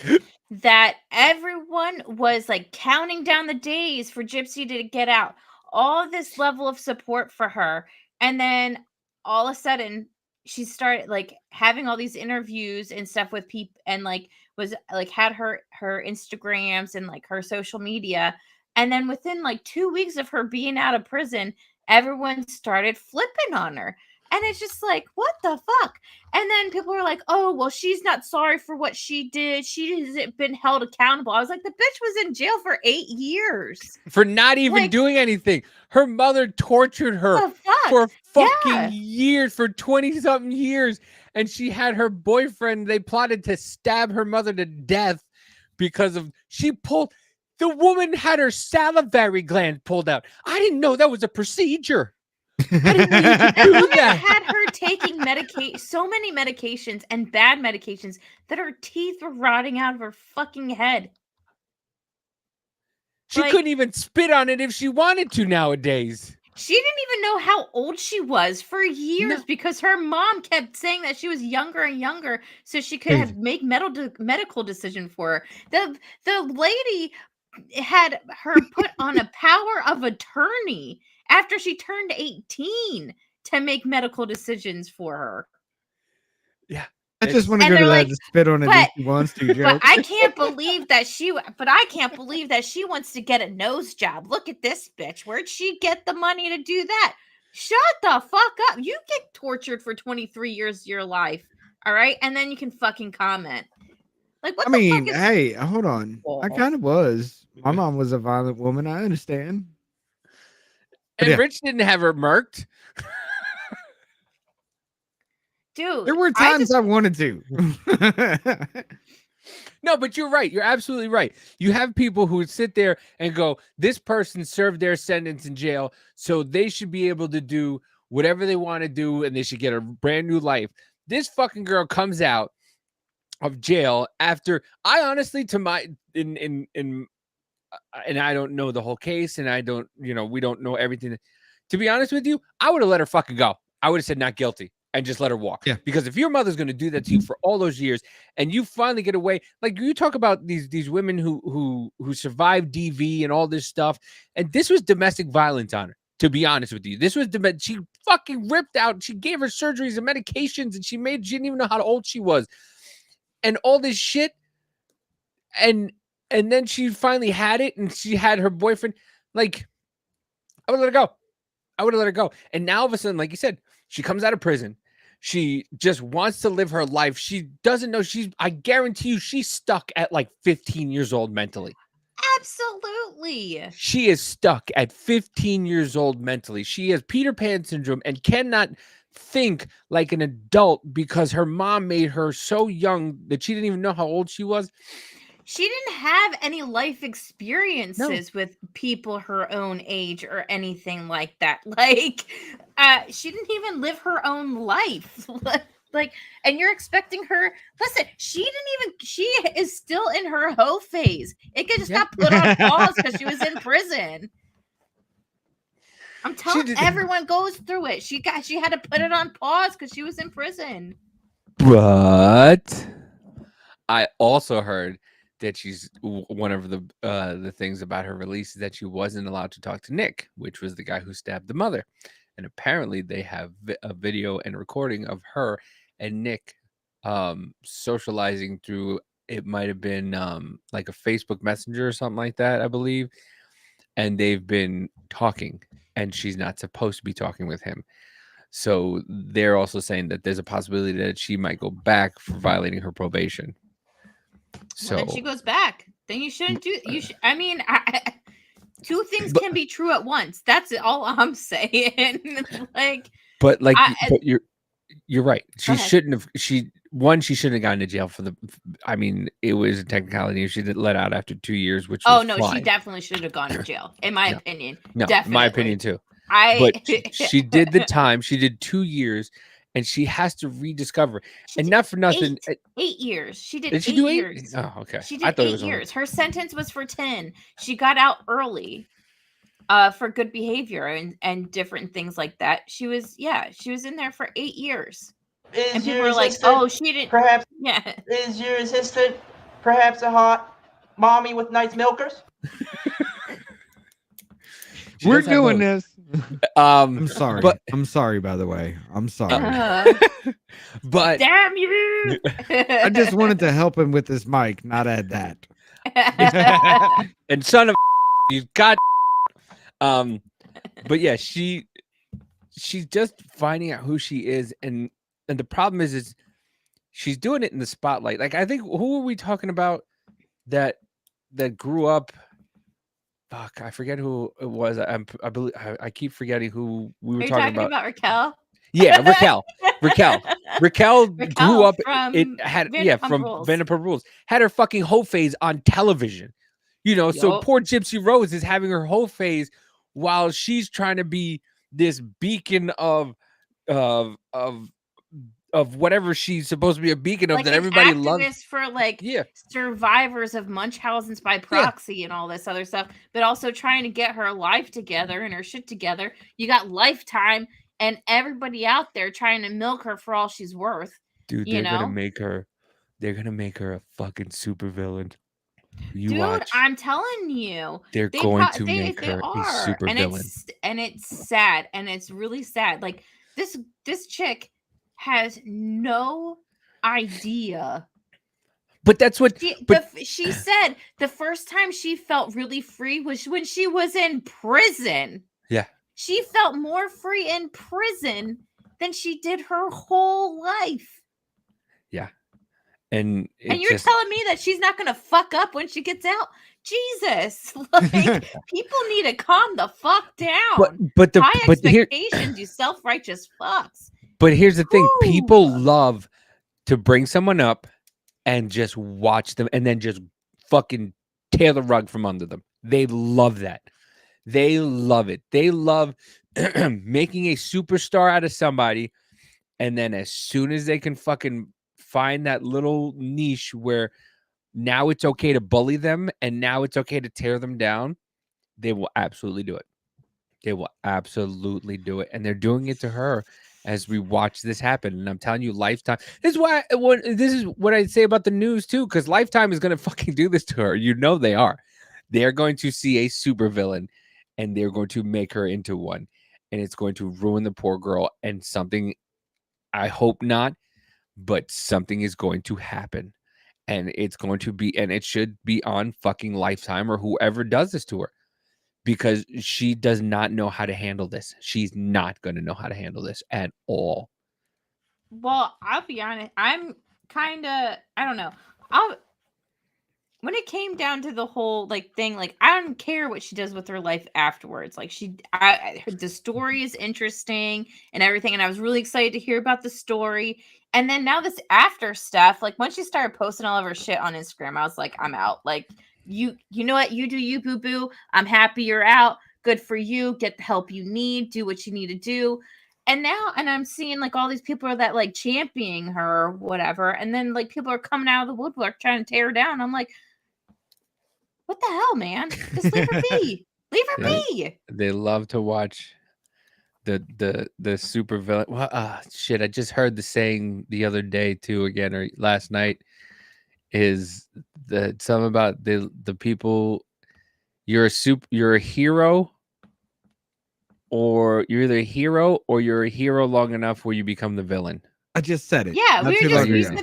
that everyone was like counting down the days for Gypsy to get out. All this level of support for her, and then all of a sudden she started like having all these interviews and stuff with people, and like was like had her Instagrams and like her social media, and then within like 2 weeks of her being out of prison, everyone started flipping on her. And it's just like, what the fuck? And then people were like, oh, well, she's not sorry for what she did. She hasn't been held accountable. I was like, the bitch was in jail for 8 years. For not even doing anything. Her mother tortured her for fucking years, for 20-something years. And she had her boyfriend, they plotted to stab her mother to death because of, the woman had her salivary gland pulled out. I didn't know that was a procedure. I didn't know you could do woman that. Had her taking so many medications and bad medications that her teeth were rotting out of her fucking head. She couldn't even spit on it if she wanted to nowadays. She didn't even know how old she was for years because her mom kept saying that she was younger and younger so she could make medical decision for her. The lady had her put on a power of attorney after she turned 18 to make medical decisions for her. Yeah. I just want to go to that to spit on it if she wants to, Joe. But I can't believe that she wants to get a nose job. Look at this bitch. Where'd she get the money to do that? Shut the fuck up. You get tortured for 23 years of your life. All right. And then you can fucking comment. Like, what the fuck is hey, hold on. I kind of was. My mom was a violent woman. I understand. And Rich didn't have her murked. Dude, there were times I wanted to. No, but you're right. You're absolutely right. You have people who sit there and go, this person served their sentence in jail, so they should be able to do whatever they want to do, and they should get a brand new life. This fucking girl comes out of jail after, I honestly, and I don't know the whole case, and I don't, we don't know everything. To be honest with you, I would have let her fucking go. I would have said not guilty and just let her walk. Yeah. Because if your mother's going to do that to you for all those years and you finally get away, like you talk about these women who survived DV and all this stuff, and this was domestic violence on her. To be honest with you, this was she fucking ripped out. She gave her surgeries and medications, and she didn't even know how old she was, and all this shit. And then she finally had it, and she had her boyfriend. Like, I would let her go. I would have let her go. And now all of a sudden, like you said, she comes out of prison. She just wants to live her life. She doesn't know I guarantee you she's stuck at like 15 years old mentally. Absolutely. She is stuck at 15 years old mentally. She has Peter Pan syndrome and cannot think like an adult because her mom made her so young that she didn't even know how old she was. She didn't have any life experiences with people her own age or anything like that. Like, she didn't even live her own life. Like, and you're expecting her. Listen, she is still in her hoe phase. It could just got put on pause because she was in prison. I'm telling everyone goes through it. She had to put it on pause because she was in prison. But I also heard that she's one of the things about her release is that she wasn't allowed to talk to Nick, which was the guy who stabbed the mother. And apparently they have a video and recording of her and Nick socializing through, it might have been like a Facebook Messenger or something like that, I believe. And they've been talking, and she's not supposed to be talking with him. So they're also saying that there's a possibility that she might go back for violating her probation. So then she goes back. Then you shouldn't do. I mean, two things can be true at once. That's all I'm saying. But You're right. She ahead. shouldn't have. She shouldn't have gone to jail for the. I mean, it was a technicality. She did let out after 2 years, which was no, fine. she definitely should have gone to jail, in my opinion. No, Definitely. in my opinion too. But she did the time. She did 2 years, and she has to rediscover. And not for nothing. 8 years. She did. Did she 8 do 8? years. Oh, okay. She I did thought 8 it was years. Her sentence was for 10. She got out early, for good behavior and different things like that. She was in there for 8 years. And people were like, "Oh, she didn't." Perhaps. Yeah. Is your assistant perhaps a hot mommy with nice milkers? We're doing this. I'm sorry. But I'm sorry, by the way. I'm sorry. But damn you! I just wanted to help him with this mic, not add that. and son of you got but yeah, she's just finding out who she is, and the problem is she's doing it in the spotlight. Like, I think, who are we talking about that grew up? Fuck, I forget who it was. I believe I keep forgetting who we were talking about. Raquel? Yeah, Raquel grew up. It had from Rules. Vanderpump Rules. Had her fucking whole phase on television. So poor Gypsy Rose is having her whole phase while she's trying to be this beacon of whatever she's supposed to be a beacon of, like that an everybody activist loves. for survivors of Munchausen's by proxy and all this other stuff, but also trying to get her life together and her shit together. You got Lifetime and everybody out there trying to milk her for all she's worth. Dude, they're gonna make her a fucking supervillain. Dude, watch. I'm telling you, they're going to make her a supervillain, and it's sad, and it's really sad. Like, this chick has no idea. But that's what she said. The first time she felt really free was when she was in prison. Yeah, she felt more free in prison than she did her whole life. Yeah. And you're telling me that she's not going to fuck up when she gets out? Jesus. Like, people need to calm the fuck down. But high expectations, you self-righteous fucks. But here's the thing. People love to bring someone up and just watch them and then just fucking tear the rug from under them. They love that. They love it. They love making a superstar out of somebody, and then as soon as they can fucking find that little niche where now it's okay to bully them and now it's okay to tear them down, they will absolutely do it. They will absolutely do it. And they're doing it to her as we watch this happen. And I'm telling you, Lifetime. This is what I say about the news too, because Lifetime is going to fucking do this to her. They are. They're going to see a supervillain and they're going to make her into one. And it's going to ruin the poor girl. And something, I hope not, but something is going to happen. And it's going to be, and it should be on fucking Lifetime or whoever does this to her. Because she does not know how to handle this. She's not going to know how to handle this at all. Well, I'll be honest. I'm kind of, I don't know. When it came down to the whole thing, I don't care what she does with her life afterwards. The story is interesting and everything, and I was really excited to hear about the story. And then now this after stuff, once she started posting all of her shit on Instagram, I was like, I'm out. You know what? You do you, boo boo. I'm happy you're out. Good for you. Get the help you need. Do what you need to do. And I'm seeing all these people that championing her or whatever. And then people are coming out of the woodwork trying to tear her down. I'm like, what the hell, man? Just leave her be. Leave her be. They love to watch the super villain. Well, shit, I just heard the saying the other day too, again, or last night, is that something about the people. You're a hero, or you're either a hero or you're a hero long enough where you become the villain. I just said it. Yeah, we said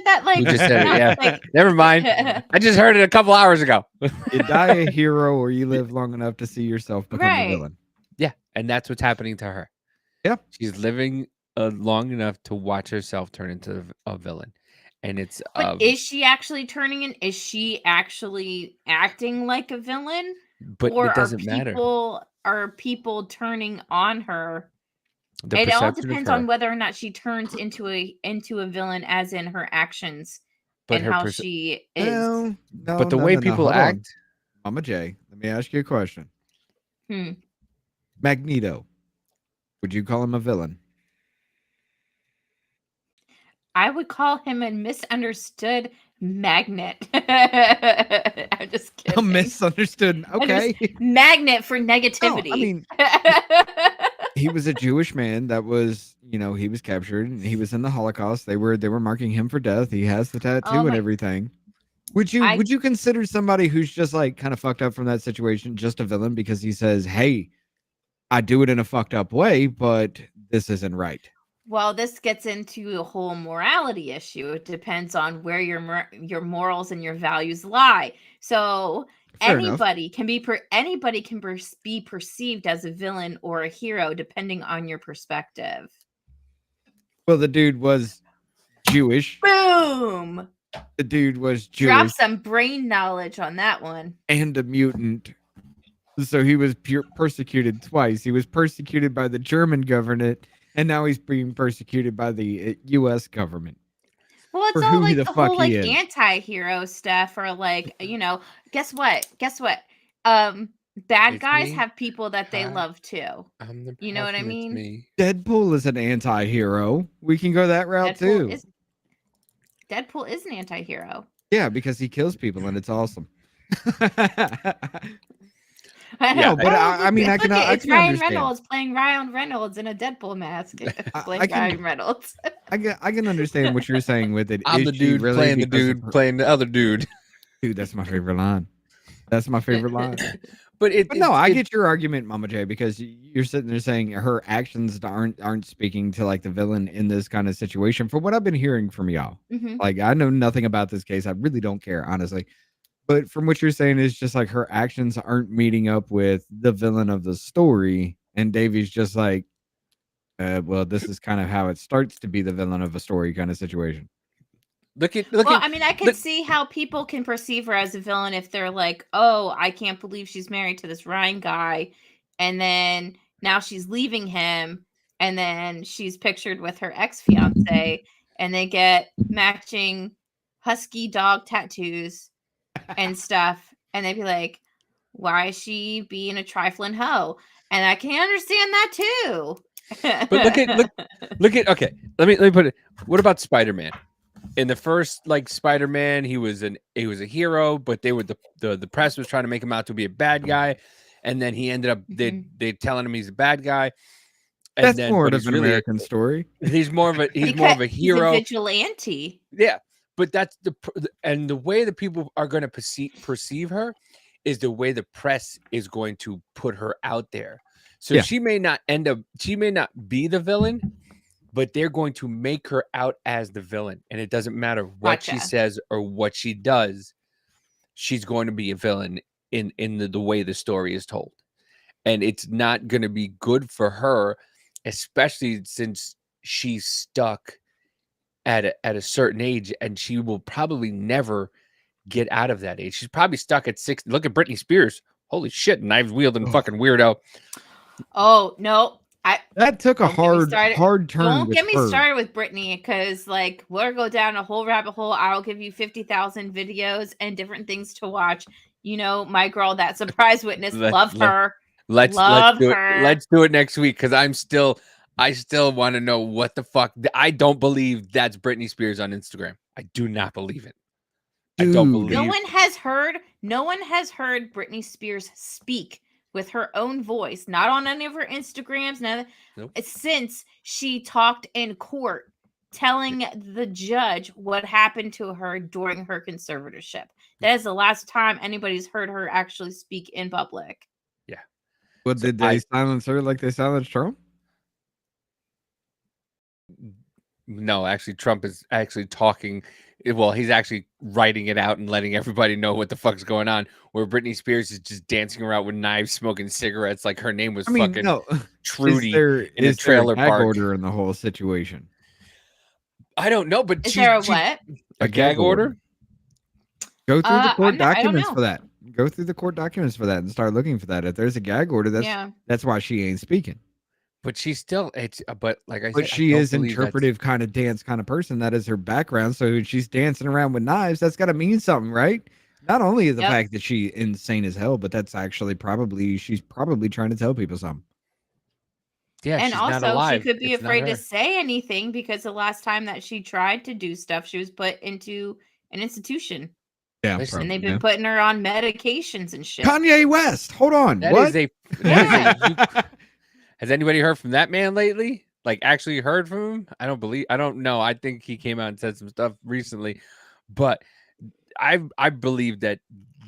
that we just said it. Yeah, never mind. I just heard it a couple hours ago. You die a hero, or you live long enough to see yourself become the villain. Yeah, and that's what's happening to her. Yeah, she's living long enough to watch herself turn into a villain, and it's. But is she actually turning in? Is she actually acting like a villain? But it doesn't matter. Are people turning on her The It all perception of depends on her. whether or not she turns into a villain, as in her actions But and her how perce- she is. No, no, but the no, way no, no. people Hold on. act, Mama J, let me ask you a question. Hmm. Magneto, would you call him a villain? I would call him a misunderstood magnet. I'm just A kidding. misunderstood. Okay. Magnet for No, negativity. I mean, he was a Jewish man that was, he was captured and he was in the Holocaust. They were marking him for death. He has the tattoo Oh and my- everything. Would you consider somebody who's just like kind of fucked up from that situation just a villain because he says, "Hey, I do it in a fucked up way, but this isn't right." Well, this gets into a whole morality issue. It depends on where your morals and your values lie. So Fair enough. anybody can be be perceived as a villain or a hero depending on your perspective. Well, the dude was Jewish. Boom! The dude was Drop Jewish some brain knowledge on that one. and a mutant. So he was persecuted twice. He was persecuted by the German government, and now he's being persecuted by the U.S. government. Well, it's For all who like the the fuck whole like he is. anti-hero stuff, or like, guess what? Bad It's guys me. have people that they Hi. love too. I'm the You know what I problem, it's mean? me. Deadpool is an anti-hero. We can go that route too. Deadpool is an anti-hero. Yeah, because he kills people and it's awesome. Yeah, but I mean, I can It's Ryan understand. Reynolds playing Ryan Reynolds in a Deadpool mask. Playing Ryan Reynolds. I can understand what you're saying with it. I'm Is the she dude really playing the because of dude her- playing the other dude. Dude, that's my favorite line. That's my favorite line. But no, I get your argument, Mama J, because you're sitting there saying her actions aren't speaking to like the villain in this kind of situation. From what I've been hearing from y'all, like I know nothing about this case. I really don't care, honestly. But from what you're saying is just like her actions aren't meeting up with the villain of the story, and Davy's just like, well, this is kind of how it starts to be the villain of a story kind of situation. I mean, I can see how people can perceive her as a villain if they're like, oh, I can't believe she's married to this Ryan guy. And then now she's leaving him. And then she's pictured with her ex-fiance. And they get matching husky dog tattoos and stuff. And they'd be like, why is she being a trifling hoe? And I can understand that too. But look at okay. Let me put it. What about Spider-Man? In the first Spider-Man, he was a hero, but the press was trying to make him out to be a bad guy, and then he ended up they telling him he's a bad guy. And That's then, more but of he's an really American story. He's more of a hero. He's a vigilante. Yeah, but that's the way that people are going to perceive her is the way the press is going to put her out there. So she may not be the villain, but they're going to make her out as the villain. And it doesn't matter what she says or what she does. She's going to be a villain in the way the story is told. And it's not going to be good for her, especially since she's stuck at a certain age, and she will probably never get out of that age. She's probably stuck at 60. Look at Britney Spears. Holy shit, knives wielding fucking weirdo. Oh, no. That took a hard turn. Don't get me started with Britney, because we'll go down a whole rabbit hole. I'll give you 50,000 videos and different things to watch. My girl, that surprise witness, love her. Let's do it next week, because I still want to know what the fuck. I don't believe that's Britney Spears on Instagram. I do not believe it. Dude. I don't believe. No one has heard Britney Spears speak with her own voice, not on any of her Instagrams, since she talked in court telling the judge what happened to her during her conservatorship. That is the last time anybody's heard her actually speak in public. Yeah. But did they silence her like they silenced Trump? No, actually, Trump is actually talking. Well, he's actually writing it out and letting everybody know what the fuck's going on. Where Britney Spears is just dancing around with knives, smoking cigarettes, like her name was Trudy in a trailer park. Order in the whole situation. I don't know, but is there a what? A gag order? Go through the court documents for that. Go through the court documents for that and start looking for that. If there's a gag order, that's why she ain't speaking. But she's still but like I But said, I she don't is believe that's interpretive kind of dance kind of person. That is her background. So when she's dancing around with knives, that's got to mean something, right? Not only the Yep. fact that she's insane as hell, but that's actually she's probably trying to tell people something. yeah, And she's not also, she alive. could be It's not afraid to her. say anything because the last time that she tried to do stuff, she was put into an institution. Yeah, Listen, And they've probably, been putting her on medications and shit. Kanye West. Hold on. That What? is a Has anybody heard from that man lately? Like actually heard from him? I don't know. I think he came out and said some stuff recently, but I believe that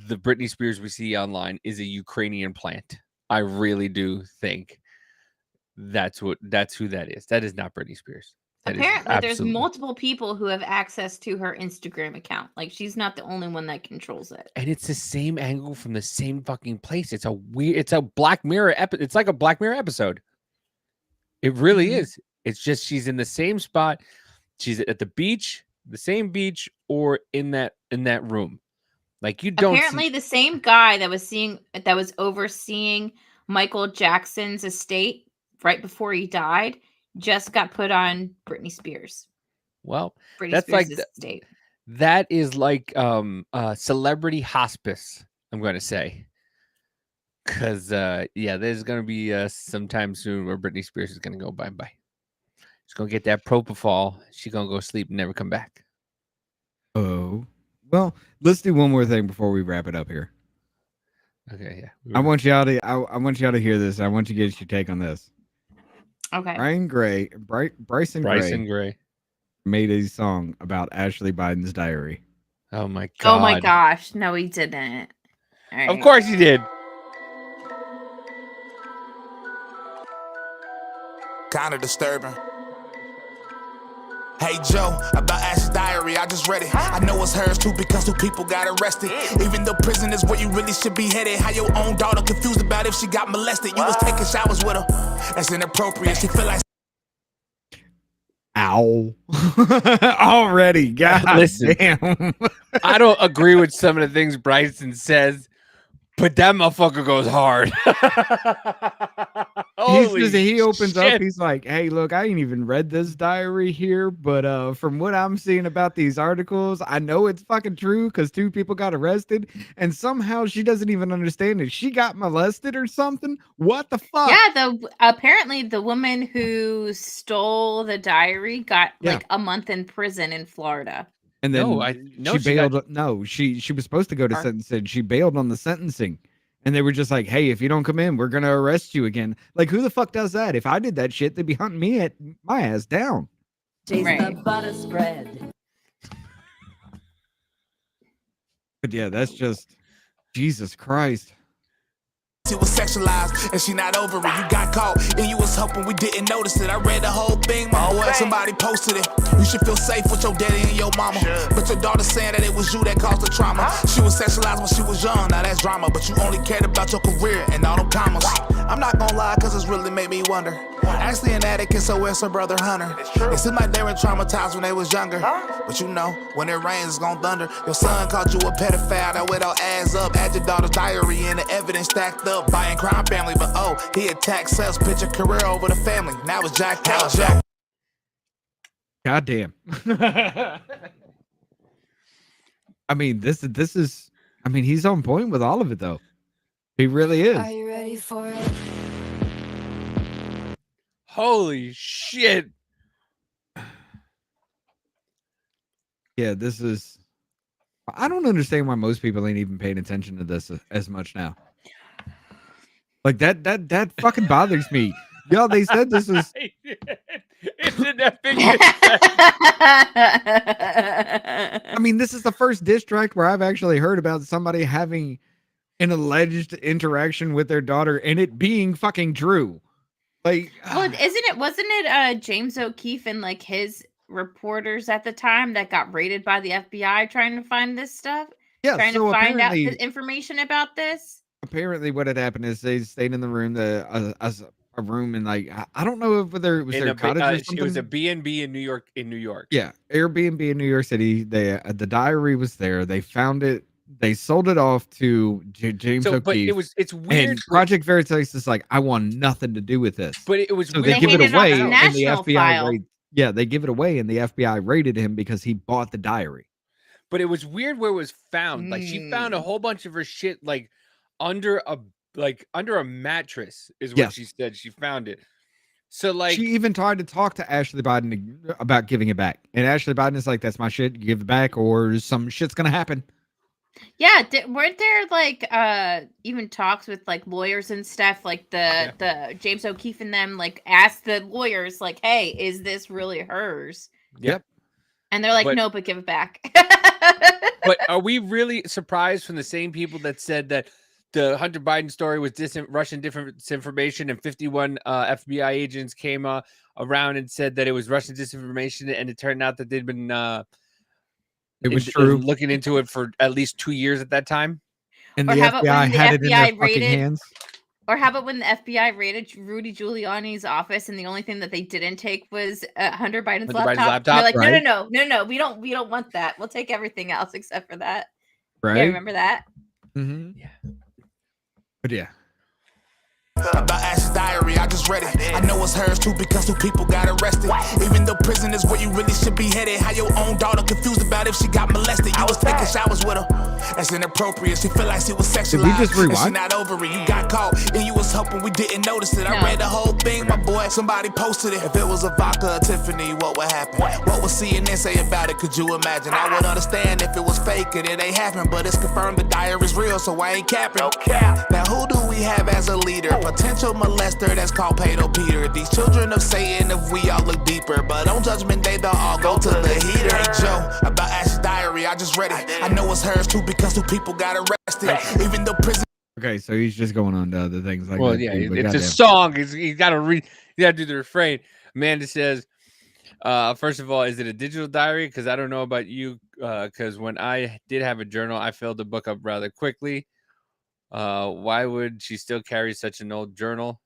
the Britney Spears we see online is a Ukrainian plant. I really do think that's who that is. That is not Britney Spears. That is Apparently, there's absolutely. multiple people who have access to her Instagram account. Like, she's not the only one that controls it. And it's the same angle from the same fucking place. It's a Black Mirror it's like a Black Mirror episode. It really is. It's just she's in the same spot. She's at the beach, the same beach, or in that room. Like you don't Apparently, the same guy that was overseeing Michael Jackson's estate right before he died just got put on Britney Spears. Well, Britney that's Spears' like estate. that is like celebrity hospice, I'm going to say. Cuz yeah, there's going to be sometime soon where Britney Spears is going to go bye-bye. She's going to get that propofol. She's going to go sleep and never come back. Oh. Well, let's do one more thing before we wrap it up here. Okay, yeah. I want y'all to hear this. I want you to get your take on this. Okay. Bryson Gray made a song about Ashley Biden's diary. Oh my god. Oh my gosh. No, he didn't. All right. Of course he did. Kinda disturbing. Hey Joe, about Ash's diary, I just read it. I know it's hers too because 2 people got arrested. Even though prison is where you really should be headed. How your own daughter confused about if she got molested. You was taking showers with her. That's inappropriate. She feel like Ow. Already, God Listen, damn. I don't agree with some of the things Bryson says, but that motherfucker goes hard. He opens shit. up, he's like, hey, look, I ain't even read this diary here, but from what I'm seeing about these articles, I know it's fucking true because 2 people got arrested, and somehow she doesn't even understand it. She got molested or something? What the fuck? Yeah, apparently the woman who stole the diary got like a month in prison in Florida. And then she bailed. She was supposed to go to sentencing. She bailed on the sentencing. And they were just like, hey, if you don't come in, we're going to arrest you again. Like, who the fuck does that? If I did that shit, they'd be hunting my ass down. Right. The butter spread. But yeah, that's just Jesus Christ. she was sexualized and she not over it. You got caught and you was hoping we didn't notice it. I read the whole thing, my boy. Somebody posted it. You should feel safe with your daddy and your mama. But your daughter saying that it was you that caused the trauma. She was sexualized when she was young, now that's drama. But you only cared about your career and all them commas. I'm not gonna lie, cause it's really made me wonder. Ashley an addict and so where's her brother Hunter? It seemed like they were traumatized when they was younger. But you know, when it rains, it's gonna thunder. Your son called you a pedophile, that went all ass up. Had your daughter's diary and the evidence stacked up. Buying crime family, but oh, he attacked sales, picture career over the family. Now it's Jack Joe. God damn. I mean, this is, I mean, he's on point with all of it though. He really is. Are you ready for it? Holy shit. Yeah, this is, I don't understand why most people ain't even paying attention to this as much now. Like that fucking bothers me. Yo, they said this was. It's an epic. I mean, this is the first diss track where I've actually heard about somebody having an alleged interaction with their daughter and it being fucking true. Like, well, wasn't it James O'Keefe and like his reporters at the time that got raided by the FBI trying to find this stuff? Yeah, trying to find out the information about this. Apparently, what had happened is they stayed in the room, as a room, and like I don't know whether it was their cottage or something. It was a B&B in New York. Yeah, Airbnb in New York City. The diary was there. They found it They sold it off to James So, but O'Keefe. it's weird. And Project Veritas is like, I want nothing to do with this. But it was so weird. they give it handed off away, the and the national FBI file. they give it away, and the FBI raided him because he bought the diary. But it was weird where it was found. Like she found a whole bunch of her shit like under a mattress is what Yes. she said. She found it. So like She even tried to talk to Ashley Biden about giving it back, and Ashley Biden is like, "That's my shit. You give it back, or some shit's gonna happen." Yeah, weren't there like even talks with like lawyers and stuff? Like the James O'Keefe and them like asked the lawyers like, "Hey, is this really hers?" Yep. And they're like, "No, but give it back." But are we really surprised from the same people that said that the Hunter Biden story was Russian disinformation, and 51 FBI agents came around and said that it was Russian disinformation, and it turned out that they'd been it was true looking into it for at least 2 years at that time, and Or the how about FBI when the had it in their FBI fucking raided- hands. Or how about when the FBI raided Rudy Giuliani's office, and the only thing that they didn't take was Hunter Biden's laptop? They're like, right. no, we don't want that. We'll take everything else except for that. Right? Yeah, remember that? Mm-hmm. Yeah. But yeah. About Ash's diary, I just read it. I know it's hers too because two people got arrested. Even though prison is where you really should be headed. How your own daughter confused about if she got molested. You was taking showers with her. That's inappropriate. She feel like she was sexualized. Did we just rewind? And she not over it. You got caught and you was hoping we didn't notice it. I read the whole thing, my boy. Somebody posted it. If it was a vodka or Tiffany, what would happen? What would CNN say about it? Could you imagine? I would understand if it was fake and it ain't happened, but it's confirmed the diary's real, so I ain't capping. Now who do we have as a leader? Potential molester that's called Pedo Peter. These children of Satan, if we all look deeper. But on Judgment Day, they'll all go to the heater. Hey Joe, about Ash's diary, I just read it. I know it's hers too because two people got arrested. Even though prison. Okay, so he's just going on to other things like well, that. yeah, too, but it's a goddamn. song. You got to do the refrain. Amanda says, first of all, is it a digital diary? Because I don't know about you. Because when I did have a journal, I filled the book up rather quickly. Why would she still carry such an old journal?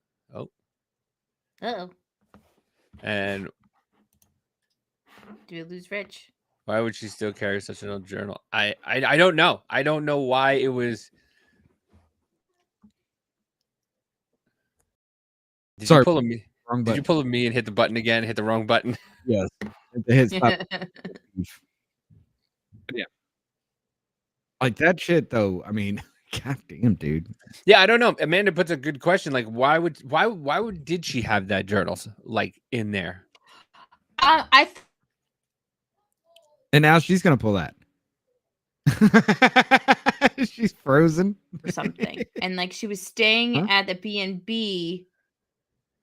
Uh-oh. And Do we lose Rich? why would she still carry such an old journal? I don't know. I don't know why it was. Did Sorry, you pull a me? wrong Did button. you pull a me and hit the button again? Hit the wrong button. Yes. Hit stop. Yeah. Like that shit though. I mean, goddamn, dude. Yeah, I don't know. Amanda puts a good question. Like, why did she have that journal like in there? And now she's gonna pull that. She's frozen or something, and like she was staying Huh? at the B&B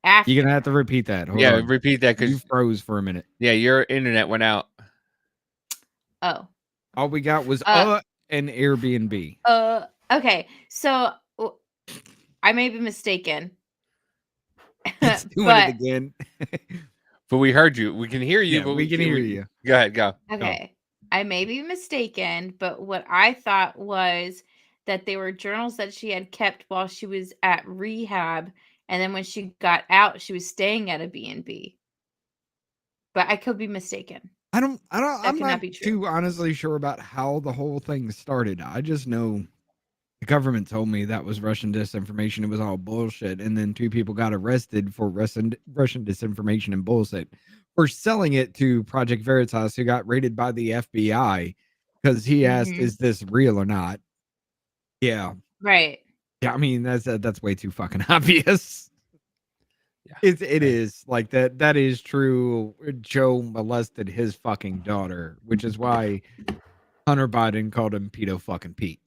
after. You're gonna have to repeat that. Hold Yeah, on. repeat that You because froze for a minute. yeah, your internet went out. Oh. All we got was an Airbnb. Okay. So I may be mistaken. It's doing but, it again. But we heard you. We can hear you. Yeah, but we can hear you. Go ahead. Go. okay. I may be mistaken, but what I thought was that they were journals that she had kept while she was at rehab, and then when she got out, she was staying at a B&B. But I could be mistaken. I'm cannot not be true. too honestly sure about how the whole thing started. I just know the government told me that was Russian disinformation. It was all bullshit. And then 2 people got arrested for Russian disinformation and bullshit for selling it to Project Veritas, who got raided by the FBI because he asked, "Is this real or not?" Yeah. Right. Yeah. I mean, that's way too fucking obvious. Yeah. It is like that. That is true. Joe molested his fucking daughter, which is why Hunter Biden called him pedo fucking Pete.